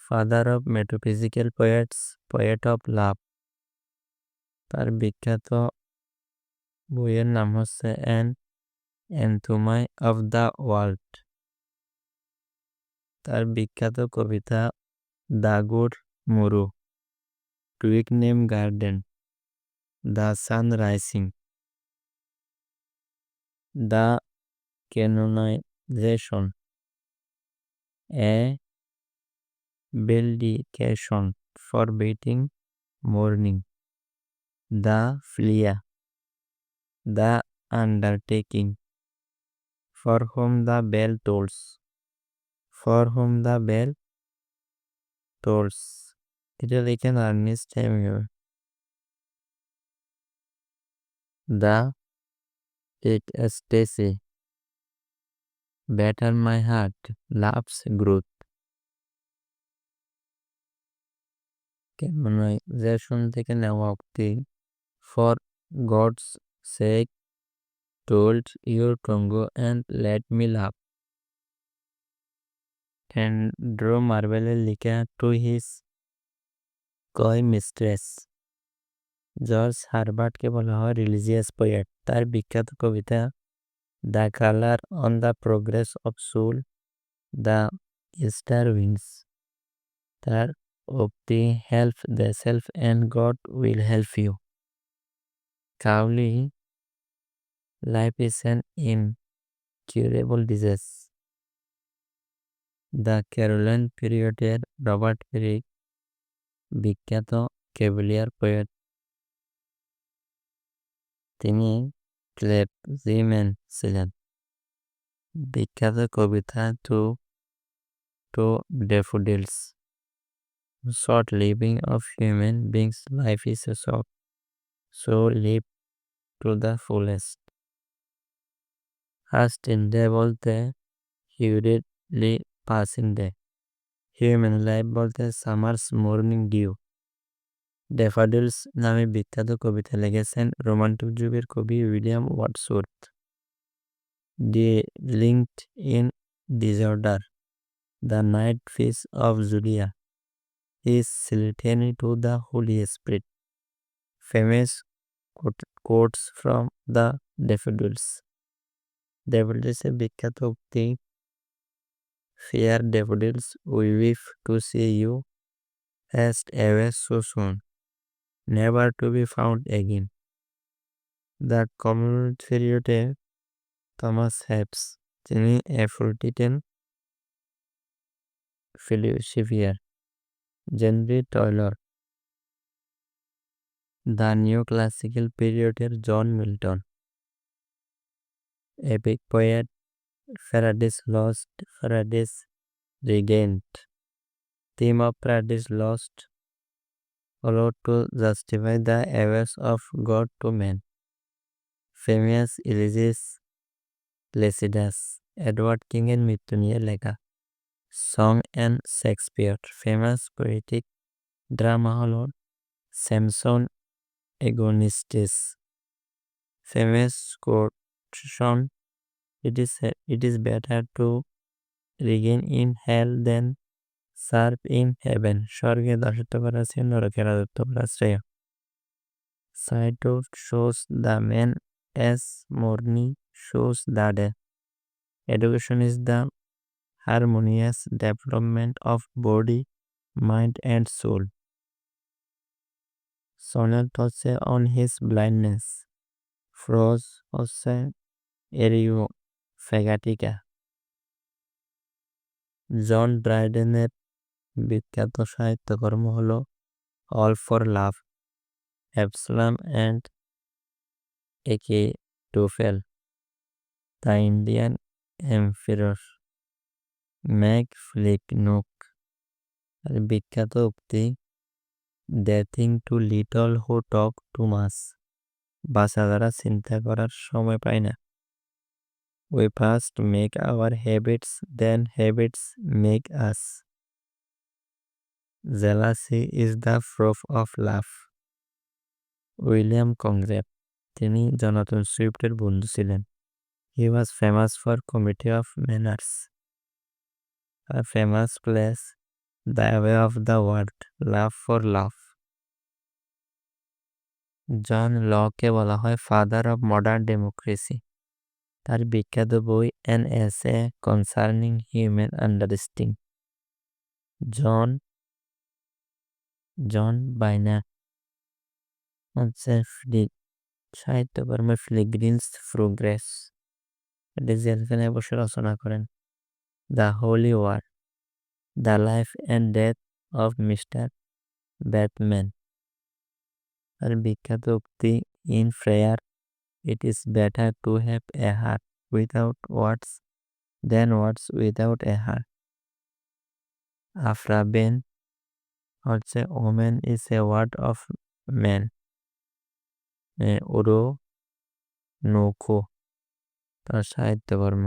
Father of metaphysical poets, poet of love. তার বিখ্যাত বইয়ের নাম হচ্ছে an anathema of the world. তার বিখ্যাত কবিতা the good morrow, Twicknam garden, the sun rising, the canonization, a valediction forbidding mourning, the flea, the undertaking, for whom the bell tolls, for whom the bell tolls. এটা লিখেন Ernest Hemingway. The ecstasy, batter my heart love's growth. Canonization থেকে নেওয়া উক্তি for God's sake told your tongue and let me love. Andrew মার্বেলের লিখা to his coy mistress. George হারবার্টকে বলা হয় রিলিজিয়াস পোয়েট. তার বিখ্যাত কবিতা the collar on the progress of soul, the Easter winds. তার উক্তি help the self and God will help you. Cowley, life is an incurable disease. The Caroline পিরিয়ডের Robert Herrick বিখ্যাত ক্যাভেলিয়ার পোয়েট. তিনি clergyman ছিলেন. বিখ্যাত কবিতা to daffodils. Short living of human beings life is a short, so live to the fullest. First in day বলতে hurriedly passing day. Human life বলতে summer's morning dew. Daffodils নামে বিখ্যাত কবিতা লিখেছেন রোমান্টিক যুগের কবি William Wordsworth. Linked in disorder, the night fish of Julia, his litany to the holy spirit. Famous quotes from the daffodils. ড্যাফোডিলসের বিখ্যাত উক্তি fair daffodils we weep to see you, haste away so soon, never two be found again. The communist পিরিয়ডে Thomas Hobbes, তিনি অ্যাফ্রোডিটেন philosopher. জেনরি Taylor. The new classical পিরিয়ডের John Milton. Epic poet Paradise Lost, Paradise Regained. Theme of Paradise Lost হলো to justify the ways of God to man. Famous elegy is Lycidas, Edward King এর মৃত্যু নিয়ে লেখা. Song and Shakespeare. Famous poetic drama হলো Samson Agonistes. Famous quotation it is better to regain in hell than serve in heaven. স্বর্গে দাসত্ব করা আছে নরকে রাজত্ব করা শ্রেয়. Saito shows the man as morning shows the day. Education is the harmonious development of body, mind and soul. Sonnet হচ্ছে on his blindness. Prose হচ্ছে এরিও ফেগাটিকা. জন ড্রাইডেনের বিখ্যাত সাহিত্যকর্ম হলো all for love, Absalom and Achitophel, the Indian emperor, Mac Flecknoe. আর বিখ্যাত উক্তি they think too little who talk too much, বাচ্চারা চিন্তা করার সময় পায় না। We first make our habits, then habits make us. Jealousy is the proof of love. William Congreve, তিনি জনাথন সুইফটের বন্ধু ছিলেন। He was famous for comedy of manners. A famous place, the way of the world, love for love. জন লকে বলা হয় father of modern democracy. তার বিখ্যাত বই an essay concerning human understanding. John Bunyan হচ্ছে সাহিত্যকর্মে ফিলিগ্রিমস প্রোগ্রেস, এটি জেলখানে বসে রচনা করেন। The holy war, the life and death of Mister Badman. আর বিখ্যাত উক্তি in prayer it is better to have a heart without words than words without a heart. Aphra Behn হচ্ছে women is a word of man. Oroonoko তার সাহিত্যকর্ম।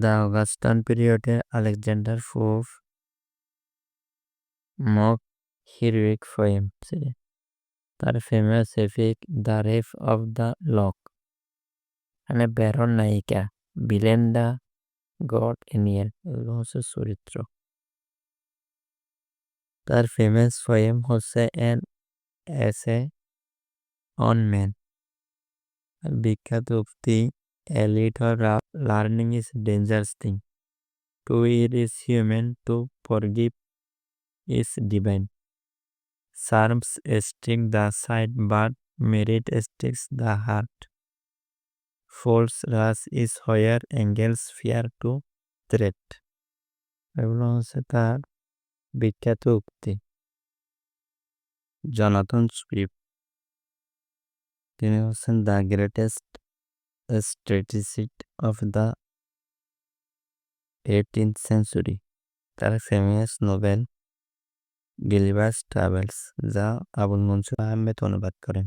The Augustan পিরিয়ডে Alexander Pope mock heroic poem ছিলেন। তার famous epic the rape of the lock, মানে baron নায়িকা Belinda god এনিয়েল, এগুলো হচ্ছে চরিত্র। তার ফেমাস পোয়েম হচ্ছে অ্যান এসে অন ম্যান। বিখ্যাত উক্তি a little learning is dangerous thing, to it is human, to forgive is divine. Charms stick the sight, but merit sticks the heart. False rush is where angels fear to tread. এগুলো হচ্ছে তার বিখ্যাত উক্তি। Jonathan Swift, তিনি হচ্ছেন the greatest strategist of the 18th century। তার famous Nobel গিলিভার্স travels, যা আবুল মনসুর আহমেদ অনুবাদ করেন।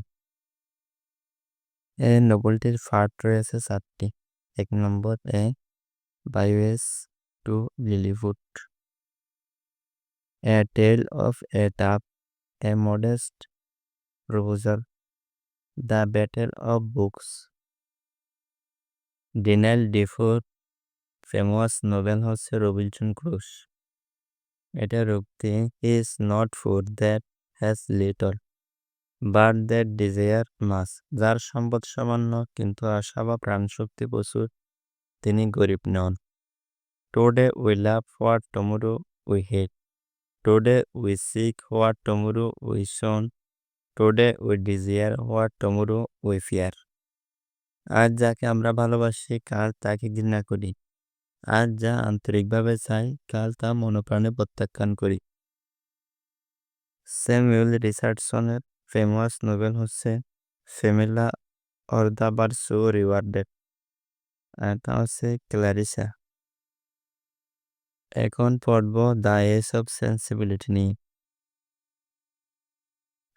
এই নোবেলটির পার্ট রয়েছে 4টি। 1 নম্বর a voyage to Lilliput, a tale of a tub, a modest proposal, the battle of books. Daniel ডিফোর ফেমাস নোবেল হচ্ছে রবিনসন ক্রুজ। এটার উক্তি is not food that has little but that desire much. যার সম্পদ সামান্য কিন্তু আশা বা প্রাণশক্তি প্রচুর, তিনি গরিব নন। Today we love what tomorrow we hate, today we seek what tomorrow we shun, today we desire what tomorrow we fear. আজ যাকে আমরা ভালোবাসি কাল তাকে ঘৃণা করি, আজ যা আন্তরিকভাবে চাই কাল তা মনপ্রাণে প্রত্যাখ্যান করি। স্যামুয়েল রিচার্ডসনের ফেমাস নোবেল হচ্ছে ফেমিলা অর দ্য ভার্চু রিওয়ার্ডেড, এটা হচ্ছে ক্ল্যারিসা। এখন পড়ব দ্য এজ অফ সেন্সিবিলিটি নিয়ে।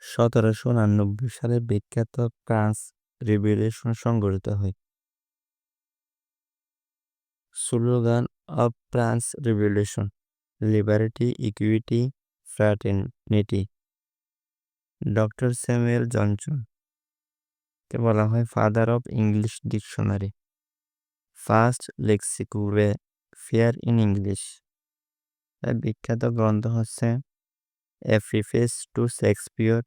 1789 সালে বিখ্যাত ফ্রান্স রিভলিউশন সংঘটিত হয়। Slogan of France revolution, liberty, equity, fraternity. Doctor Samuel Johnson, কে বলা হয় father of English dictionary, first lexicographer in English. তার বিখ্যাত গ্রন্থ হচ্ছে a preface to Shakespeare,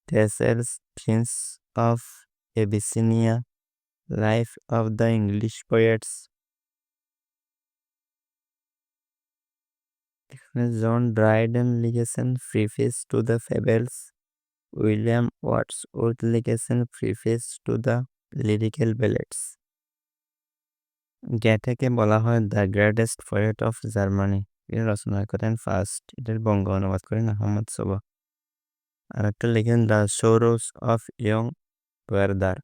Rasselas prince of Abyssinia, life of the English poets. এখানে John Dryden লিখেছেন preface to the fables, William Wordsworth লিখেছেন preface to the lyrical ballads. গ্যাটেকে বলা হয় the greatest poet of Germany. তিনি রচনা করেন first, এটার বঙ্গ অনুবাদ করেন আহমদ সোবা। আর একটা লিখেন the sorrows of young Werther.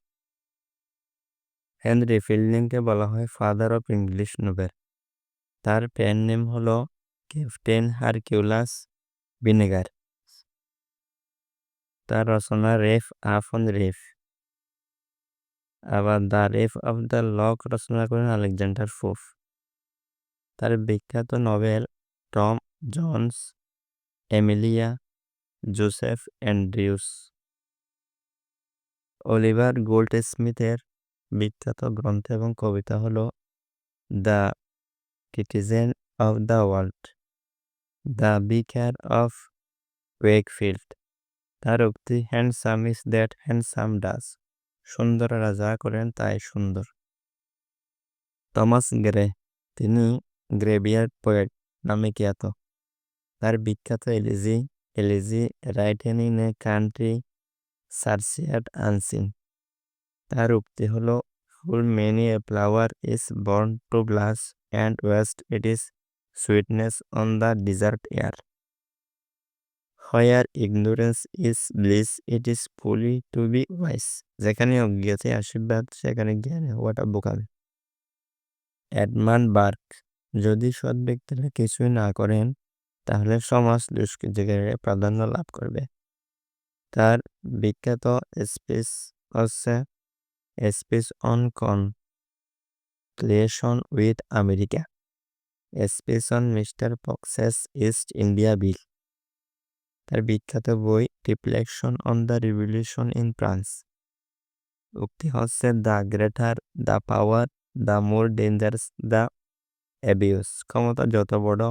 Henry ফিল্ডিংকে বলা হয় ফাদার অফ ইংলিশ নোবেল। তার পেন নেম হলো ক্যাপ্টেন হারকিউলাস ভিনেগার। তার রচনা রেফ আপন রেফ। আবার the rape of the lock রচনা করেন আলেকজান্ডার ফুফ। তার বিখ্যাত novel Tom Jones, Amelia, Joseph Andrews. Oliver গোল্ডস্মিথের বিখ্যাত গ্রন্থ এবং কবিতা হলো the citizen of the world, the vicar of Wakefield. তার উক্তি হ্যান্ডসাম ইজ দ্যাট হ্যান্ডসাম ডাস, সুন্দররা যা করেন তাই সুন্দর। টমাস গ্রে, তিনি গ্রেভিয়ার্ড পোয়েট নামে খ্যাত। তার বিখ্যাত elegy written in a country churchyard unseen. তার উক্তি হলো full many a flower is born to blush and waste it is sweetness on the desert air. Where ignorance is bliss it is folly to be wise. যেখানে অজ্ঞাতে আশীর্বাদ সেখানে জ্ঞান হওয়াটা বোকামি। এডমান্ড বার্ক, যদি সৎ ব্যক্তিরা কিছুই না করেন তাহলে সমাজ দুষ্কৃতিকারীরা প্রাধান্য লাভ করবে। তার বিখ্যাত স্পিচ হচ্ছে speech on conciliation with America, speech on Mister Fox's East India bill. তার বিখ্যাত বই reflection on the revolution in France. উক্তি হচ্ছে the greater the power the more dangerous the abuse. ক্ষমতা যত বড়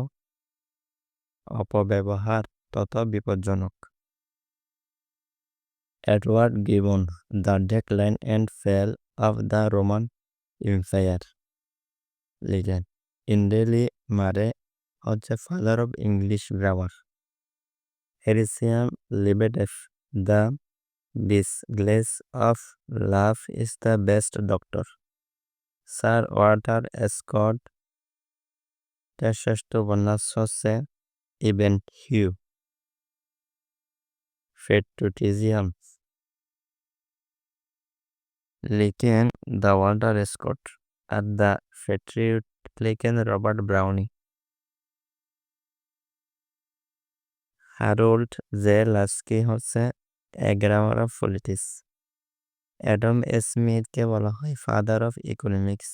অপব্যবহার তত বিপজ্জনক। Edward Gibbon, the decline and fall of the Roman empire লিখেন। ইন্ডেলি মারে হচ্ছে ফাদার অফ ইংলিশ গ্রামার। হেরিসিয়াম লিবেডেফ, the disgrace of love is the best doctor. Sir Walter Scott, তার শ্রেষ্ঠ উপন্যাস হচ্ছে ইভেন্ট হিউ। পেট্রোটিজিয়াম লিখেন দ্য ওয়াল্টার স্কট, আর দ্য পেট্রিয়ট লিখেন Robert Browning. Harold J Laski হচ্ছে a grammar of politics. Adam স্মিথকে বলা হয় ফাদার অফ ইকোনমিক্স।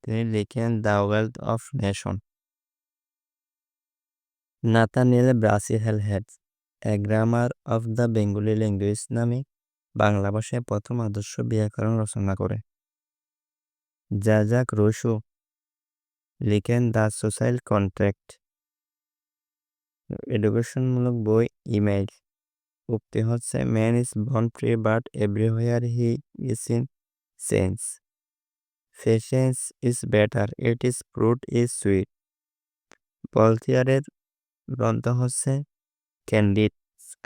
তিনি লিখেন the wealth of nation. Nathaniel Brassey Halhed a grammar of the Bengali language নামে বাংলা ভাষায় প্রথম আদর্শ ব্যাকরণ রচনা করে। জ্যাক রুসো লিখেন দ্য সোশ্যাল কন্ট্রাক্ট। এডুকেশনমূলক বই ইমেইল। উক্তি হচ্ছে man is born free but everywhere he is in chains. Patience is bitter it is fruit is sweet. বলথিয়ারের গ্রন্থ হচ্ছে ক্যান্ডিড,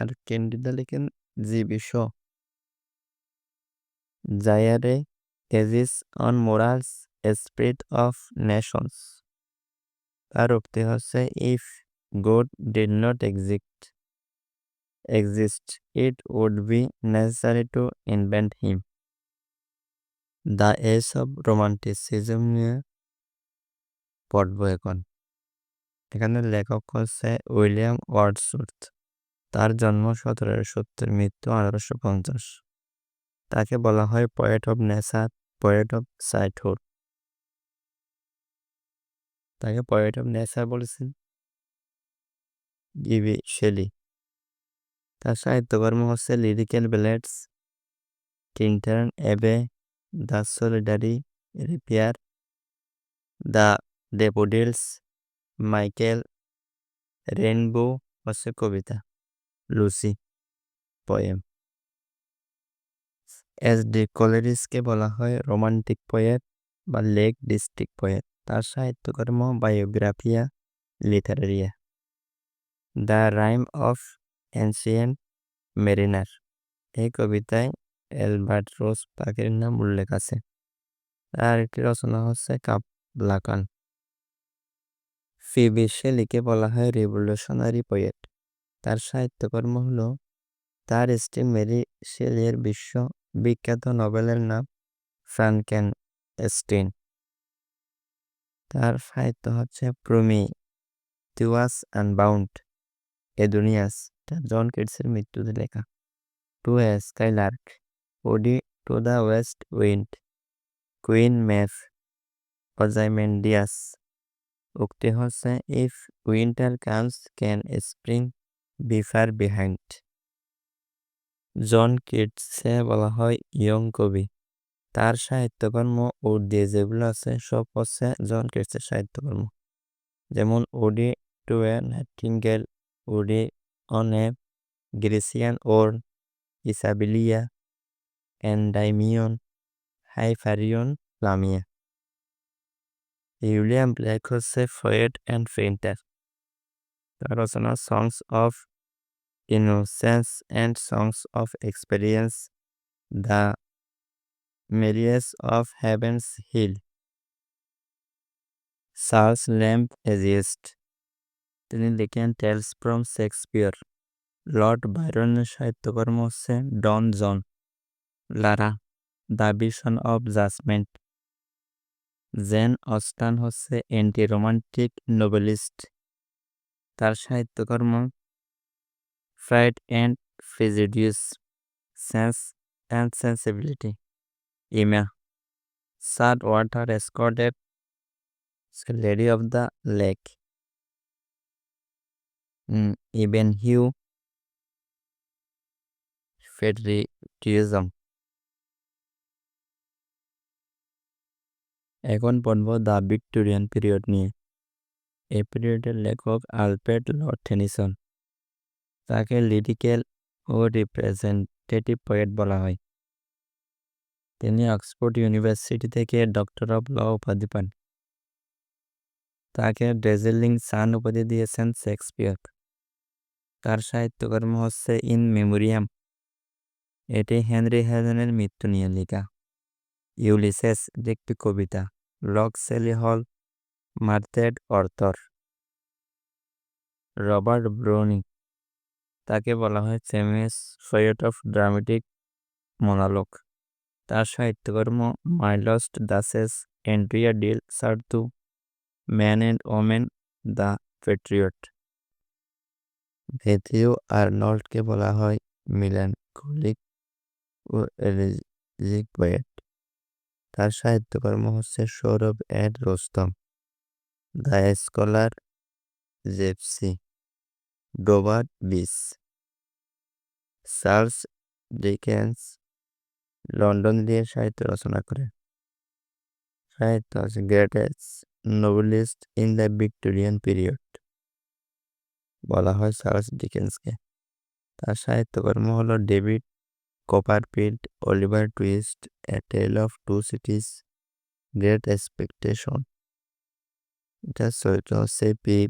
আর ক্যান্ডিডা লিখেন জিবি শ। জায়ারে thesis on morals spirit of nations. তার উক্তি হচ্ছে if God did not exist it would be necessary to invent him. The age of romanticism নিয়ে পড়ব এখন। এখানে লেখক হচ্ছে উইলিয়াম ওয়ার্ডসওয়ার্থ। তার জন্ম 1770, মৃত্যু 1850। তাকে বলা হয় poet of nature, poet of childhood. তাকে পোয়েট অফ নেচার বলেছেন ইভি শেলি। তার সাহিত্যকর্ম হচ্ছে lyrical ballads, Tintern Abbey, The Solitary Repair, The Daffodils, Michael rainbow হচ্ছে কবিতা, লুসি পোয়েম। এস.ডি. কোলেরিজকে বলা হয় রোমান্টিক পোয়েট বা লেক ডিস্ট্রিক্ট পোয়েট। তার সাহিত্যকর্ম Biographia Literaria. The rime of ancient mariner, এই কবিতায় অ্যালবাট্রোস পাখির নাম উল্লেখ আছে। আর একটি রচনা হচ্ছে কাবলাকান। ফিবি শেলিকে বলা হয় রিভলিউশনারি পোয়েট। তার সাহিত্যকর্ম হলো তার স্ত্রী মেরি শেলির বিখ্যাত নভেলের নাম ফ্রাঙ্কেনস্টাইন। তার সাহিত্য হচ্ছে প্রমিথিয়াস আনবাউন্ড, এডোনিয়াস, জন কিটসের মৃত্যুতে লেখা। To a skylark, ode to the west wind, queen Mab, Ozymandias. উক্তি হচ্ছে if winter comes can spring be far behind. John কিটসে বলা হয় ইয়ং কবি। তার সাহিত্যকর্ম উর্দু যেগুলো আছে সব হচ্ছে জন কিটসের সাহিত্যকর্ম, যেমন ode to a nightingale, ode on a Grecian urn, Isabella, Endymion, Hyperion Lamia. William Blake হচ্ছে পোয়েট অ্যান্ড পেইন্টার। তার রচনা songs of innocence and songs of experience, the marriage of heavens hell. Charles Lamb essayist, তিনি লিখেন tales from Shakespeare. Lord বাইরনের সাহিত্যকর্ম হচ্ছে Don Juan, Lara, the vision of judgment. Jane Austen হচ্ছে anti romantic novelist. তার সাহিত্যকর্ম pride and prejudice, sense and sensibility. ইমা সাড Walter স্কটের lady of the lake. Ivanhoe patriotism. এখন পড়ব দ্য ভিক্টোরিয়ান পিরিয়ড নিয়ে। এই পিরিয়ডের লেখক আলফ্রেড লর্ড টেনিসন। তাকে লিরিক্যাল ও রিপ্রেজেন্টেটিভ পোয়েট বলা হয়। তিনি অক্সফোর্ড ইউনিভার্সিটি থেকে ডক্টর অব ল উপাধি পান। তাকে ডেজিলিং সান উপাধি দিয়েছেন শেক্সপিয়র। তার সাহিত্যকর্ম হচ্ছে ইন মেমোরিয়াম, এটি হেনরি হ্যাজনের মৃত্যু নিয়ে লেখা। ইউলিসেস একটি কবিতা। লক সেলি হল, মার্থেড অর্থর। রবার্ট ব্রাউনিং, তাকে বলা হয় famous poet of dramatic monologue. তার সাহিত্যকর্ম my last duchess, Andrea del Sarto, man and women, the patriot. Matthew আর্নল্ডকে বলা হয় মিলানকলিক ও এলিজিক পোয়েট। তার সাহিত্যকর্ম হচ্ছে Sohrab and Rustum, the scholar, gipsy, Dover beach. Charles Dickens London দিয়ে সাহিত্য রচনা করেন। সাহিত্য আছে greatest novelist in the Victorian period বলা হয় চার্লস ডিকেন্সকে। তার সাহিত্যকর্ম হলো David Copperfield, Oliver Twist, a tale of two cities, great expectation. এটার চরিত্র হচ্ছে পিপ,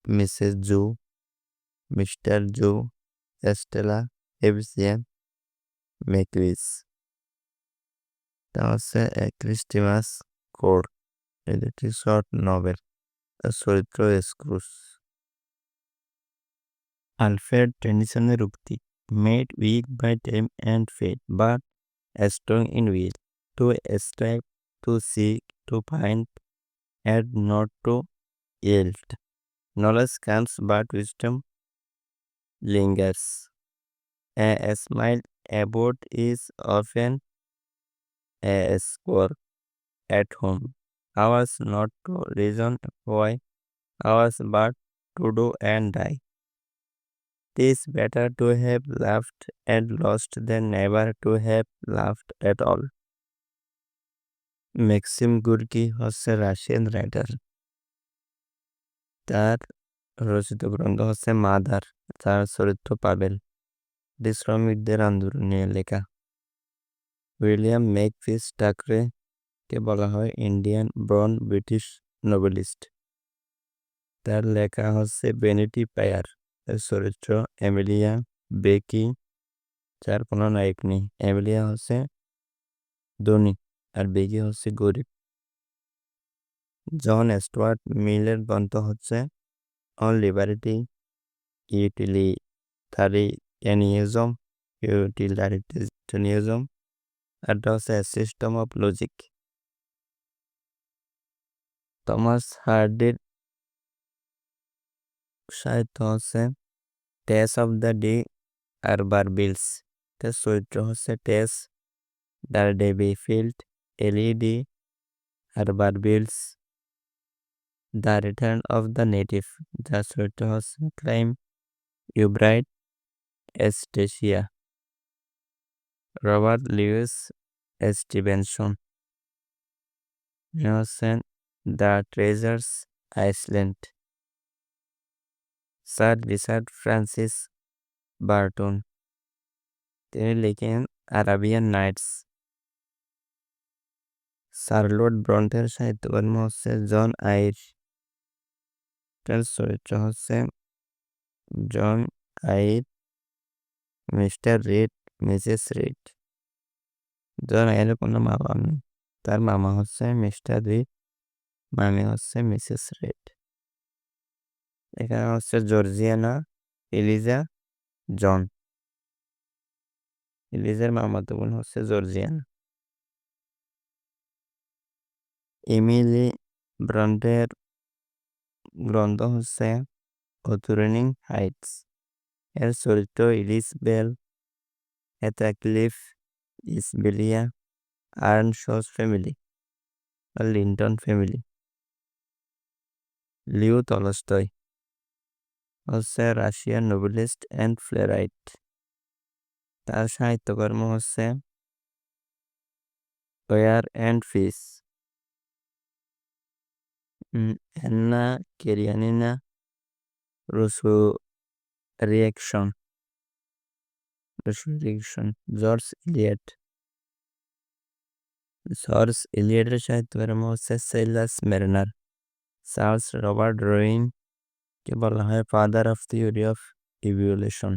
মিসেস জু, মিস্টার জু, এস্টেলা, এফিসিয়ান, ম্যাকুইস। এটা হচ্ছে ক্রিস্টিমাস কোর, এটি একটি শর্ট নভেল। চরিত্র স্ক্রুজ। আলফ্রেড টেনিসনের উক্তি, made weak by time and fate but strong in will, to strive, to seek, to find, and not to yield. Knowledge comes but wisdom lingers. A smile about is often a score at home. Ours not to reason why, ours but to do and die. It is better to have laughed and lost than never to have laughed at all. Maxim Gorky হচ্ছে Russian writer. তার রচিত গ্রন্থ হচ্ছে mother, তার চরিত্র পাবেল। এটি শ্রমিকদের আন্দোলন নিয়ে লেখা। উইলিয়াম মেকফিস টাকরে কে বলা হয় ইন্ডিয়ান বর্ন ব্রিটিশ নোবেলিস্ট। তার লেখা হচ্ছে ভ্যানিটি ফায়ার। এর চরিত্র এমিলিয়া বেকি, যার কোনো নায়ক নেই। এমিলিয়া হচ্ছে ধনী আর বেকি হচ্ছে গরিব। জন স্টুয়ার্ট মিলের গ্রন্থ হচ্ছে অন লিবার্টি ইউটিলিটারিয়ানিজম ইউটিলারিটারিয়ানিজম এটা হচ্ছে সিস্টেম অফ লজিক। থমাস হার্ডির সাহিত্য হচ্ছে Tess of the d'Urbervilles. তার চরিত্র হচ্ছে Tess Durbeyfield Alec d'Urbervilles. The return of the native, যার চরিত্র হচ্ছে Clym Yeobright Eustacia. Robert Louis Stevenson হচ্ছেন the treasure island. Sir Richard Francis Burton, তিনি লেখেন আরাবিয়ান নাইটস। শার্লট ব্রন্টের সাহিত্যকর্ম হচ্ছে জন আইর। তার চরিত্র হচ্ছে জন আইর, মিস্টার রিড, মিসেস রিড। জন আইরের কোনো মামা নেই, তার মামা হচ্ছে মিস্টার রিড, মামি হচ্ছে মিসেস রিড। এখানে হচ্ছে জর্জিয়ানা এলিজা জন। এলিজার মামাতো বোন হচ্ছে জর্জিয়ানা। এমিলি ব্রন্টের গ্রন্থ হচ্ছে ওথুরেনিং হাইটস। এর চরিত্র ইলিসবেল, হেথাক্লিফ, ইসবেলিয়া, আর্নশস ফ্যামিলি আর লিন্টন ফ্যামিলি। লিও টলস্টয় হচ্ছে রাশিয়ান নোবেলিস্ট অ্যান্ড প্লেরাইট। তার সাহিত্যকর্ম হচ্ছে war and peace, Anna Karenina, রিয়েকশন, জর্জ ইলিয়ট। জর্জ ইলিয়টের সাহিত্যকর্ম হচ্ছে সেলাস মেরনার। চার্লস রবার্ট রোইন কে বলা হয় father of theory of evolution.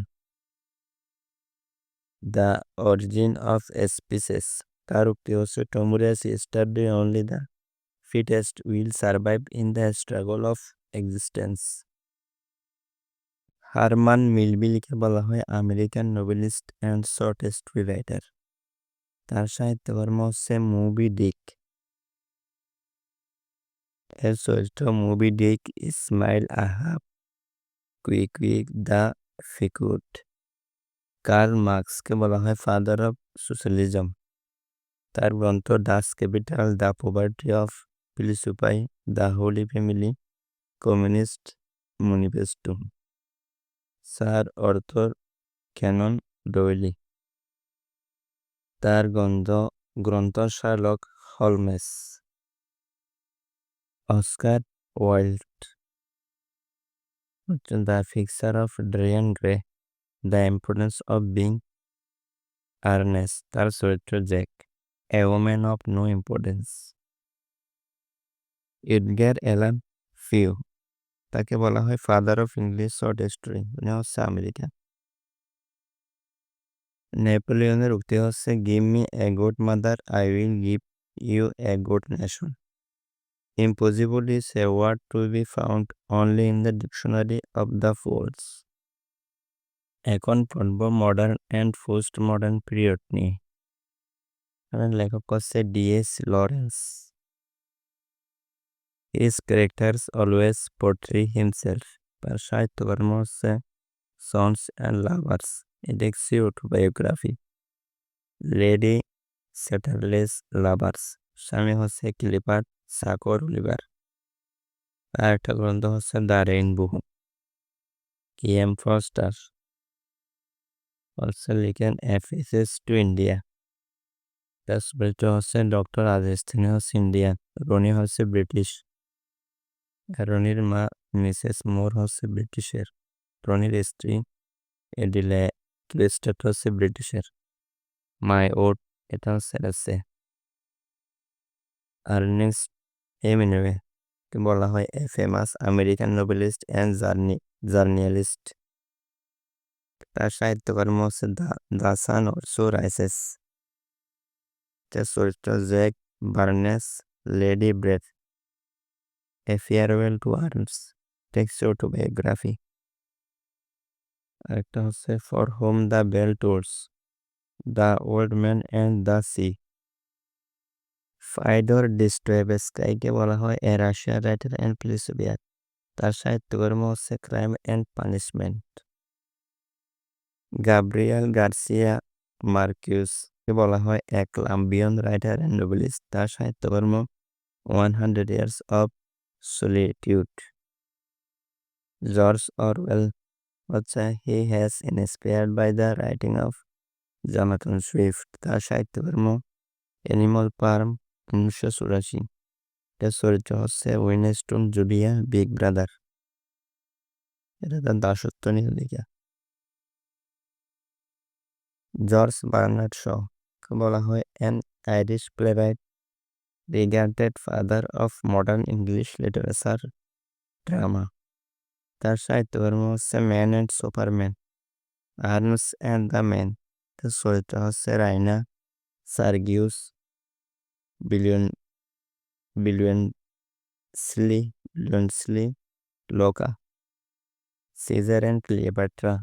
The origin of species, তার উক্তি হচ্ছে টমুরিয়াস study only the fittest will survive in the struggle of existence. Herman মিলভিলকে বলা হয় American novelist and short story writer. তার সাহিত্যকর্ম হচ্ছে মুভি ডিক। এর চরিত্র movie Dick, Ishmael Ahab, Queequeg the Pequod. Karl মার্কসকে বলা হয় ফাদার অফ সোশ্যালিজম। তার গ্রন্থ Das Kapital, the poverty of philosophy, the holy family, communist manifesto. Sir Arthur Conan Doyle, তার গ্রন্থ Sherlock Holmes. Oscar Wilde, the picture of Dorian Gray, the importance of being earnest. তার চরিত্র Jack, a woman of no importance. Edgar Allan Poe, তাকে বলা হয় father of English short story, উনি হচ্ছে American. নেপোলিয়নের উক্তি হচ্ছে give me a good mother, I will give you a good nation. Impossible is a word to be found only in the dictionary of the words. এখন পড়ব modern and post modern period নিয়ে। লেখক হচ্ছে DH Lawrence. His characters always portray himself. তার সাহিত্যকর্ম হচ্ছে sons and lovers, এডেক্সি autobiography. Lady Chatterley's lovers, স্বামী হচ্ছে ক্লিপার্ড সাকর অলিভার। আর একটা গ্রন্থ হচ্ছে the rainbow, K M foster. Also লিখেন এফএসএস টু ইন্ডিয়া। তার চরিত্র হচ্ছে ডক্টর রাজেশ, তিনি হচ্ছে ইন্ডিয়ান। রনি হচ্ছে ব্রিটিশ। রনির মা মিসেস মোর হচ্ছে ব্রিটিশের। রনির স্ত্রী এডিলে ক্রিস্টেট হচ্ছে ব্রিটিশের। মাই ওট এটা হচ্ছে এসে। আর্নেস্ট হেমিংওয়ে কে বলা হয় a famous American novelist and journalist. তার সাহিত্যকর্ম হচ্ছে দ্য সান অলসো রাইসেস। তার চরিত্র Jake Barnes, Lady Brett, a farewell to arms, text autobiography. আরেকটা হচ্ছে for whom the bell tolls, the old man and the sea. Fyodor দস্তয়েভস্কিকে বলা হয় a Russian writer and philosopher. তার সাহিত্যকর্ম হচ্ছে crime and punishment. Gabriel Garcia মার্কিউসকে বলা হয় a Colombian writer and novelist. তার সাহিত্যকর্ম 100 Years of Solitude। George Orwell হচ্ছে he has inspired by the writing of Jonathan Swift. তার সাহিত্যকর্ম অ্যানিমাল ফার্ম 1984। এর চরিত্র হচ্ছে উইনস্টন জুলিয়া বিগ ব্রাদার। এটা তার দাসত্ব নিয়ে লেখা। জর্জ বার্নার্ড শ কে বলা হয় an Irish playwright, regarded father of modern English literature drama. তার সাহিত্যকর্ম হচ্ছে man and superman, arms and the man. তার চরিত্র হচ্ছে রাইনা, সার্গিউস বিলিয়ন Bluntschli Louka, Caesar and Cleopatra,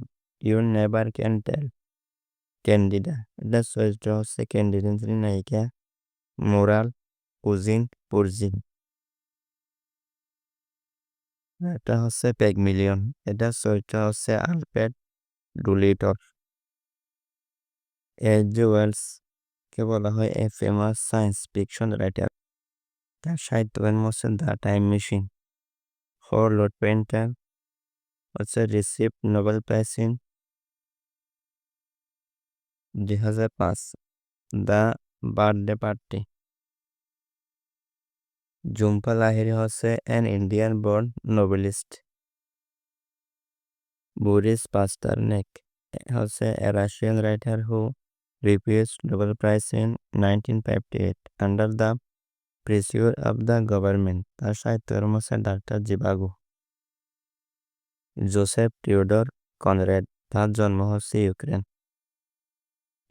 you never can tell, Candida. এটার চরিত্র হচ্ছে ক্যান্ডিডের নায়িকা মোরাল কুজিন পুরজিন। এটা হচ্ছে প্যাগমিলিয়ন। এটার চরিত্র হচ্ছে আলফ্রেড ডুলিটল। এইচ.জি. ওয়েলস কে বলা হয় a famous science fiction writer. তার সাহিত্যকর্ম হচ্ছে the time machine. Harold Pinter হচ্ছে receive Nobel prize in 2005, the birthday party. Jhumpa Lahiri হচ্ছে an Indian born novelist. boris Pasternak হচ্ছে a Russian writer who refused Nobel prize in 1958 under the pressure of the government. তার সাহিত্যকর্ম হচ্ছে doctor Zhivago. Joseph Teodor Conrad, তার জন্ম হচ্ছে Ukraine.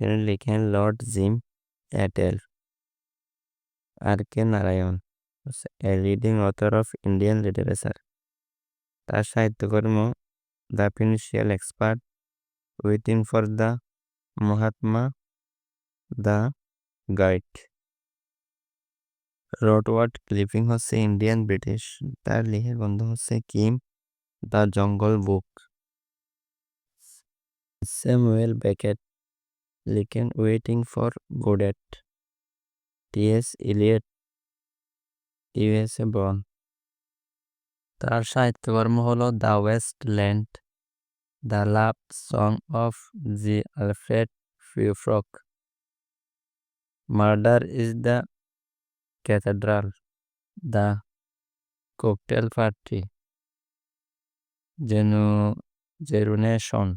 তিনি লিখেন লর্ড জিম অ্যাটেল। আর কে নারায়ণ হচ্ছে a leading author of Indian literature. তার সাহিত্যকর্ম the financial expert, waiting for the Mahatma, the guide. Rudyard ক্লিফিং হচ্ছে ইন্ডিয়ান ব্রিটিশ। তার লেখা গ্রন্থ হচ্ছে Kim, the jungle book. Samuel Beckett লিখেন waiting for Godot. TS. Eliot USA born. তার সাহিত্যকর্ম হলো the waste land, the love song of J Alfred Prufrock, murder in the cathedral, the cocktail party, Gerontion,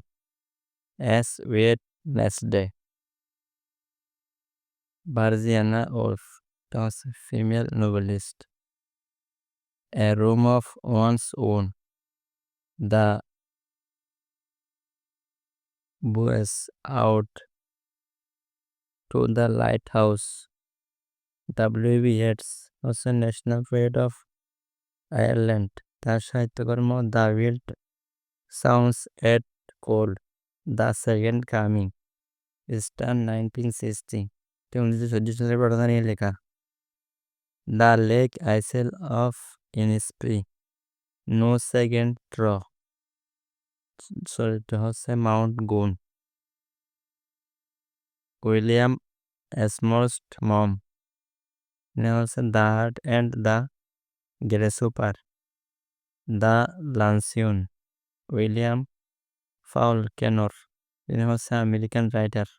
Ash Wednesday. Virginia Woolf female novelist. A room of one's own, the voyage out to the lighthouse. WB. Yeats হচ্ছে national poet of Ireland. তার সাহিত্যকর্ম the wild swans at Coole, the second coming, Easter 1960। 1914 সালের ঘটনা নিয়ে লেখা। The lake isle of Innisfree, no second Troy. চরিত্র হচ্ছে Maud Gonne. William Somerset Maugham হচ্ছে the ant and the grasshopper, the luncheon. William Faulkner তিনি হচ্ছে American writer.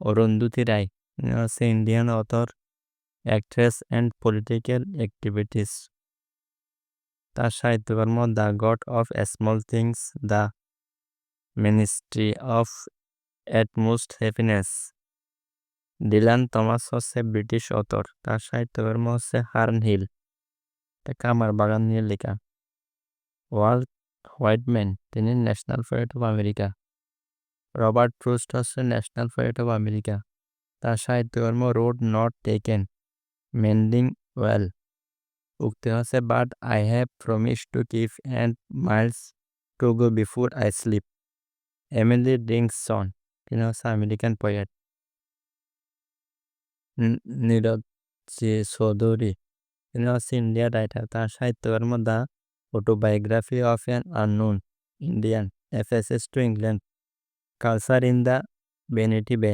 Arundhati Roy, তিনি হচ্ছে Indian author, actress and political activities. তার সাহিত্যকর্ম the God of small things, the ministry of utmost happiness. Dylan Thomas হচ্ছে British author. তার সাহিত্যকর্ম হচ্ছে হার্ন হিল, কামার বাগান নিয়ে লেখা। ওয়াল্ট হোয়াইটম্যান, তিনি national poet of America. Robert Frost হচ্ছে ন্যাশনাল পোয়েট অফ আমেরিকা। তার সাহিত্যকর্ম road not taken, mending wall. উক্তি হচ্ছে but I have promise to keep and miles to go before I sleep. Emily Dickinson, তিনি হচ্ছে American poet. Neeraj Chowdhury, তিনি হচ্ছে Indian writer. তার সাহিত্যকর্ম the autobiography of an unknown Indian, FSS to England, culture in the vanity বে।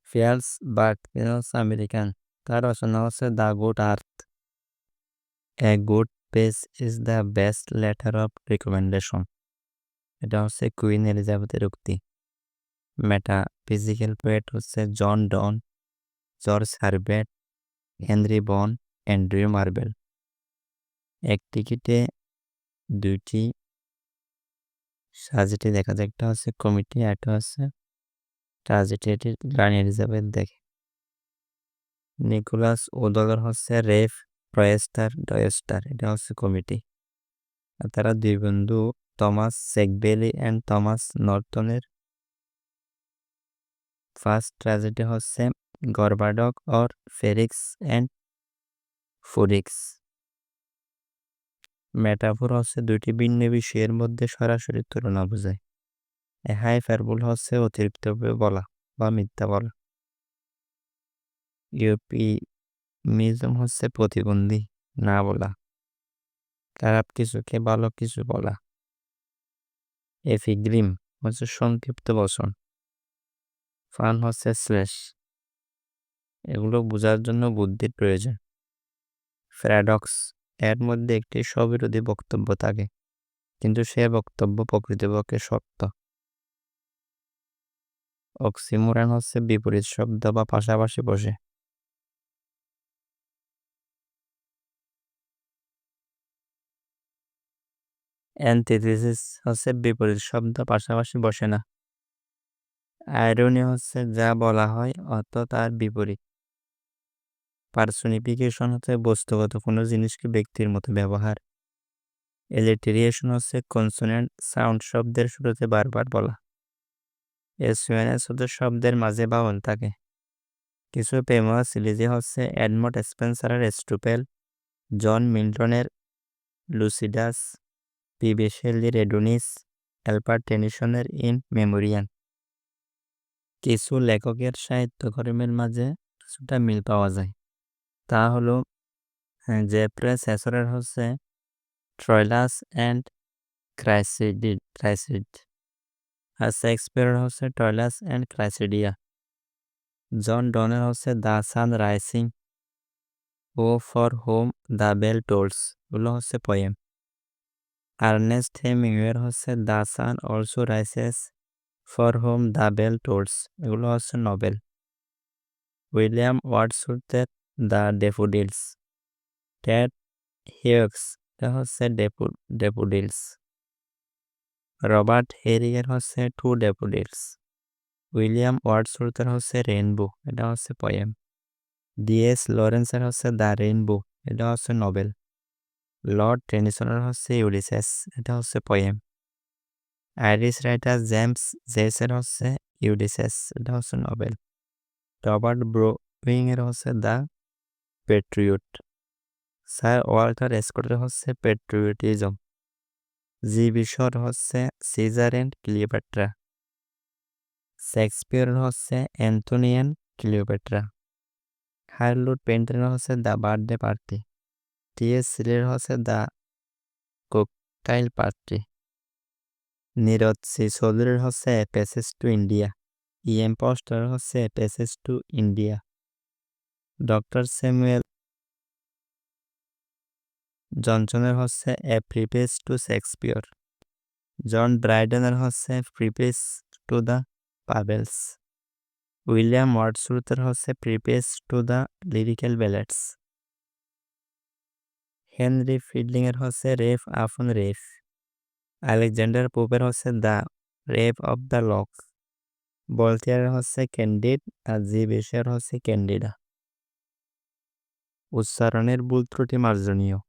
Fierce বার্গ, তিনি হচ্ছে American. তার রচনা হচ্ছে the good earth. A good page is the best letter of recommendation. এটা হচ্ছে কুইন এলিজাবেথের উক্তি। মেটাফিজিক্যাল পোয়েট হচ্ছে জন ডন, জর্জ হারবেট, হেনরি বন, অ্যান্ড্রিউ মার্বেল। এক টিকিটে দুইটি ট্র্যাজেডি দেখা যায়, একটা হচ্ছে কমিটি, একটা হচ্ছে ট্র্যাজেডি। এটি রানী এলিজাবেথ দেখে। নিকোলাস ওদলার হচ্ছে রেফ প্রয়েস্টার ডয়েস্টার, এটা হচ্ছে কমিটি। আর তারা দুই বন্ধু থমাস সেগবেলি অ্যান্ড থমাস নর্টনের। ফার্স্ট ট্র্যাজেডি হচ্ছে Gorboduc or Ferrex and Porrex. Metaphor হচ্ছে দুইটি ভিন্ন বিষয়ের মধ্যে সরাসরি তুলনা বোঝায়। হাইপারবোল হচ্ছে অতিরিক্ত বলা বা মিথ্যা বলা। ইউফেমিজম হচ্ছে প্রতিবন্ধী না বলা, খারাপ কিছুকে ভালো কিছু বলা। এপিগ্রিম হচ্ছে সংক্ষিপ্ত বচন। ফান হচ্ছে স্ল্যাশ। এগুলো বোঝার জন্য বুদ্ধির প্রয়োজন। প্যারাডক্স, এর মধ্যে একটি স্ববিরোধী বক্তব্য থাকে, কিন্তু সে বক্তব্য প্রকৃতপক্ষে সত্য। অক্সিমোরন হচ্ছে বিপরীত শব্দ বা পাশাপাশি বসে। অ্যান্টিথিসিস হচ্ছে বিপরীত শব্দ পাশাপাশি বসে না। আইরনি হচ্ছে যা বলা হয় অর্থ তার বিপরীত। পার্সোনিফিকেশন হচ্ছে বস্তুগত কোনো জিনিসকে ব্যক্তির মতো ব্যবহার। এলিটেরিয়েশন হচ্ছে কনসোনেন্ট সাউন্ড শব্দের শুরুতে বারবার বলা। এসওএনএস হচ্ছে শব্দের মাঝে বাউল থাকে। কিছু ফেমাস সিরিজ হচ্ছে এডমন্ড স্পেন্সারের স্টুপেল, জন মিল্টনের লুসিডাস, পি.বি. শেলির এডোনিস, অ্যালবার্ট টেনিসনের ইন মেমোরিয়াম। কিছু লেখকের সাহিত্যকর্মের মাঝে কিছুটা মিল পাওয়া যায়। তা হলো জেফ্রে চেসরের হচ্ছে ট্রয়লাস অ্যান্ড ক্রাইসিড, আর শেক্সপিয়ারের হচ্ছে টয়লাস অ্যান্ড ক্রাইসিডিয়া। জন ডনের হচ্ছে দ্য সান রাইসিং ও for whom the bell tolls, এগুলো হচ্ছে পোয়েম। আর্নেস্ট হেমিংওয়ের হচ্ছে the sun also rises for whom the bell tolls, এগুলো হচ্ছে নভেল। উইলিয়াম ওয়ার্ডসওয়ার্থের দ্য ড্যাফোডিলস। টেড হিউক্স, এটা হচ্ছে ড্যাফোডিলস। রবার্ট হেরিয়ের হচ্ছে টু ড্যাফোডিলস। উইলিয়াম ওয়ার্ডসওয়ার্থের হচ্ছে রেইনবো, এটা হচ্ছে পোয়েম। ডি.এস. লরেন্সের হচ্ছে দ্য রেইনবো, এটা হচ্ছে নভেল। লর্ড টেনিসনের হচ্ছে ইউলিসেস, এটা হচ্ছে পোয়েম। আইরিশ রাইটার জেমস জেসের হচ্ছে ইউলিসেস, এটা হচ্ছে নভেল। রবার্ট ব্রুইংয়ের হচ্ছে দ্য প্যাট্রিয়ট। স্যার ওয়াল্টার স্কটের হচ্ছে প্যাট্রিয়টিজম। জি.বি. শর হচ্ছে সিজার অ্যান্ড ক্লিওপেট্রা। শেক্সপিয়ারের হচ্ছে অ্যান্টনি অ্যান্ড ক্লিওপেট্রা। হার্লোট পেন্টারের হচ্ছে দ্য বার্থডে পার্টি। টি.এস. সিলের হচ্ছে দ্য ককটাইল পার্টি। নীরজ চৌধুরীর হচ্ছে a passage to India. E M. ফস্টারের হচ্ছে a passage to India. Doctor Samuel জনসনের হচ্ছে a preface to Shakespeare. John ব্রাইডেনের হচ্ছে preface to the fables. William ওয়ার্ডসওয়ার্থের হচ্ছে preface to the lyrical ballads. Henry ফিডলিংয়ের হচ্ছে রেফ আপন রেফ। আলেকজান্ডার পোপের হচ্ছে the rape of the lock. ভলতেয়ারের হচ্ছে ক্যান্ডিড আর জিভেসের হচ্ছে ক্যান্ডিডা। উচ্চারণের ভুল ত্রুটি মার্জনীয়।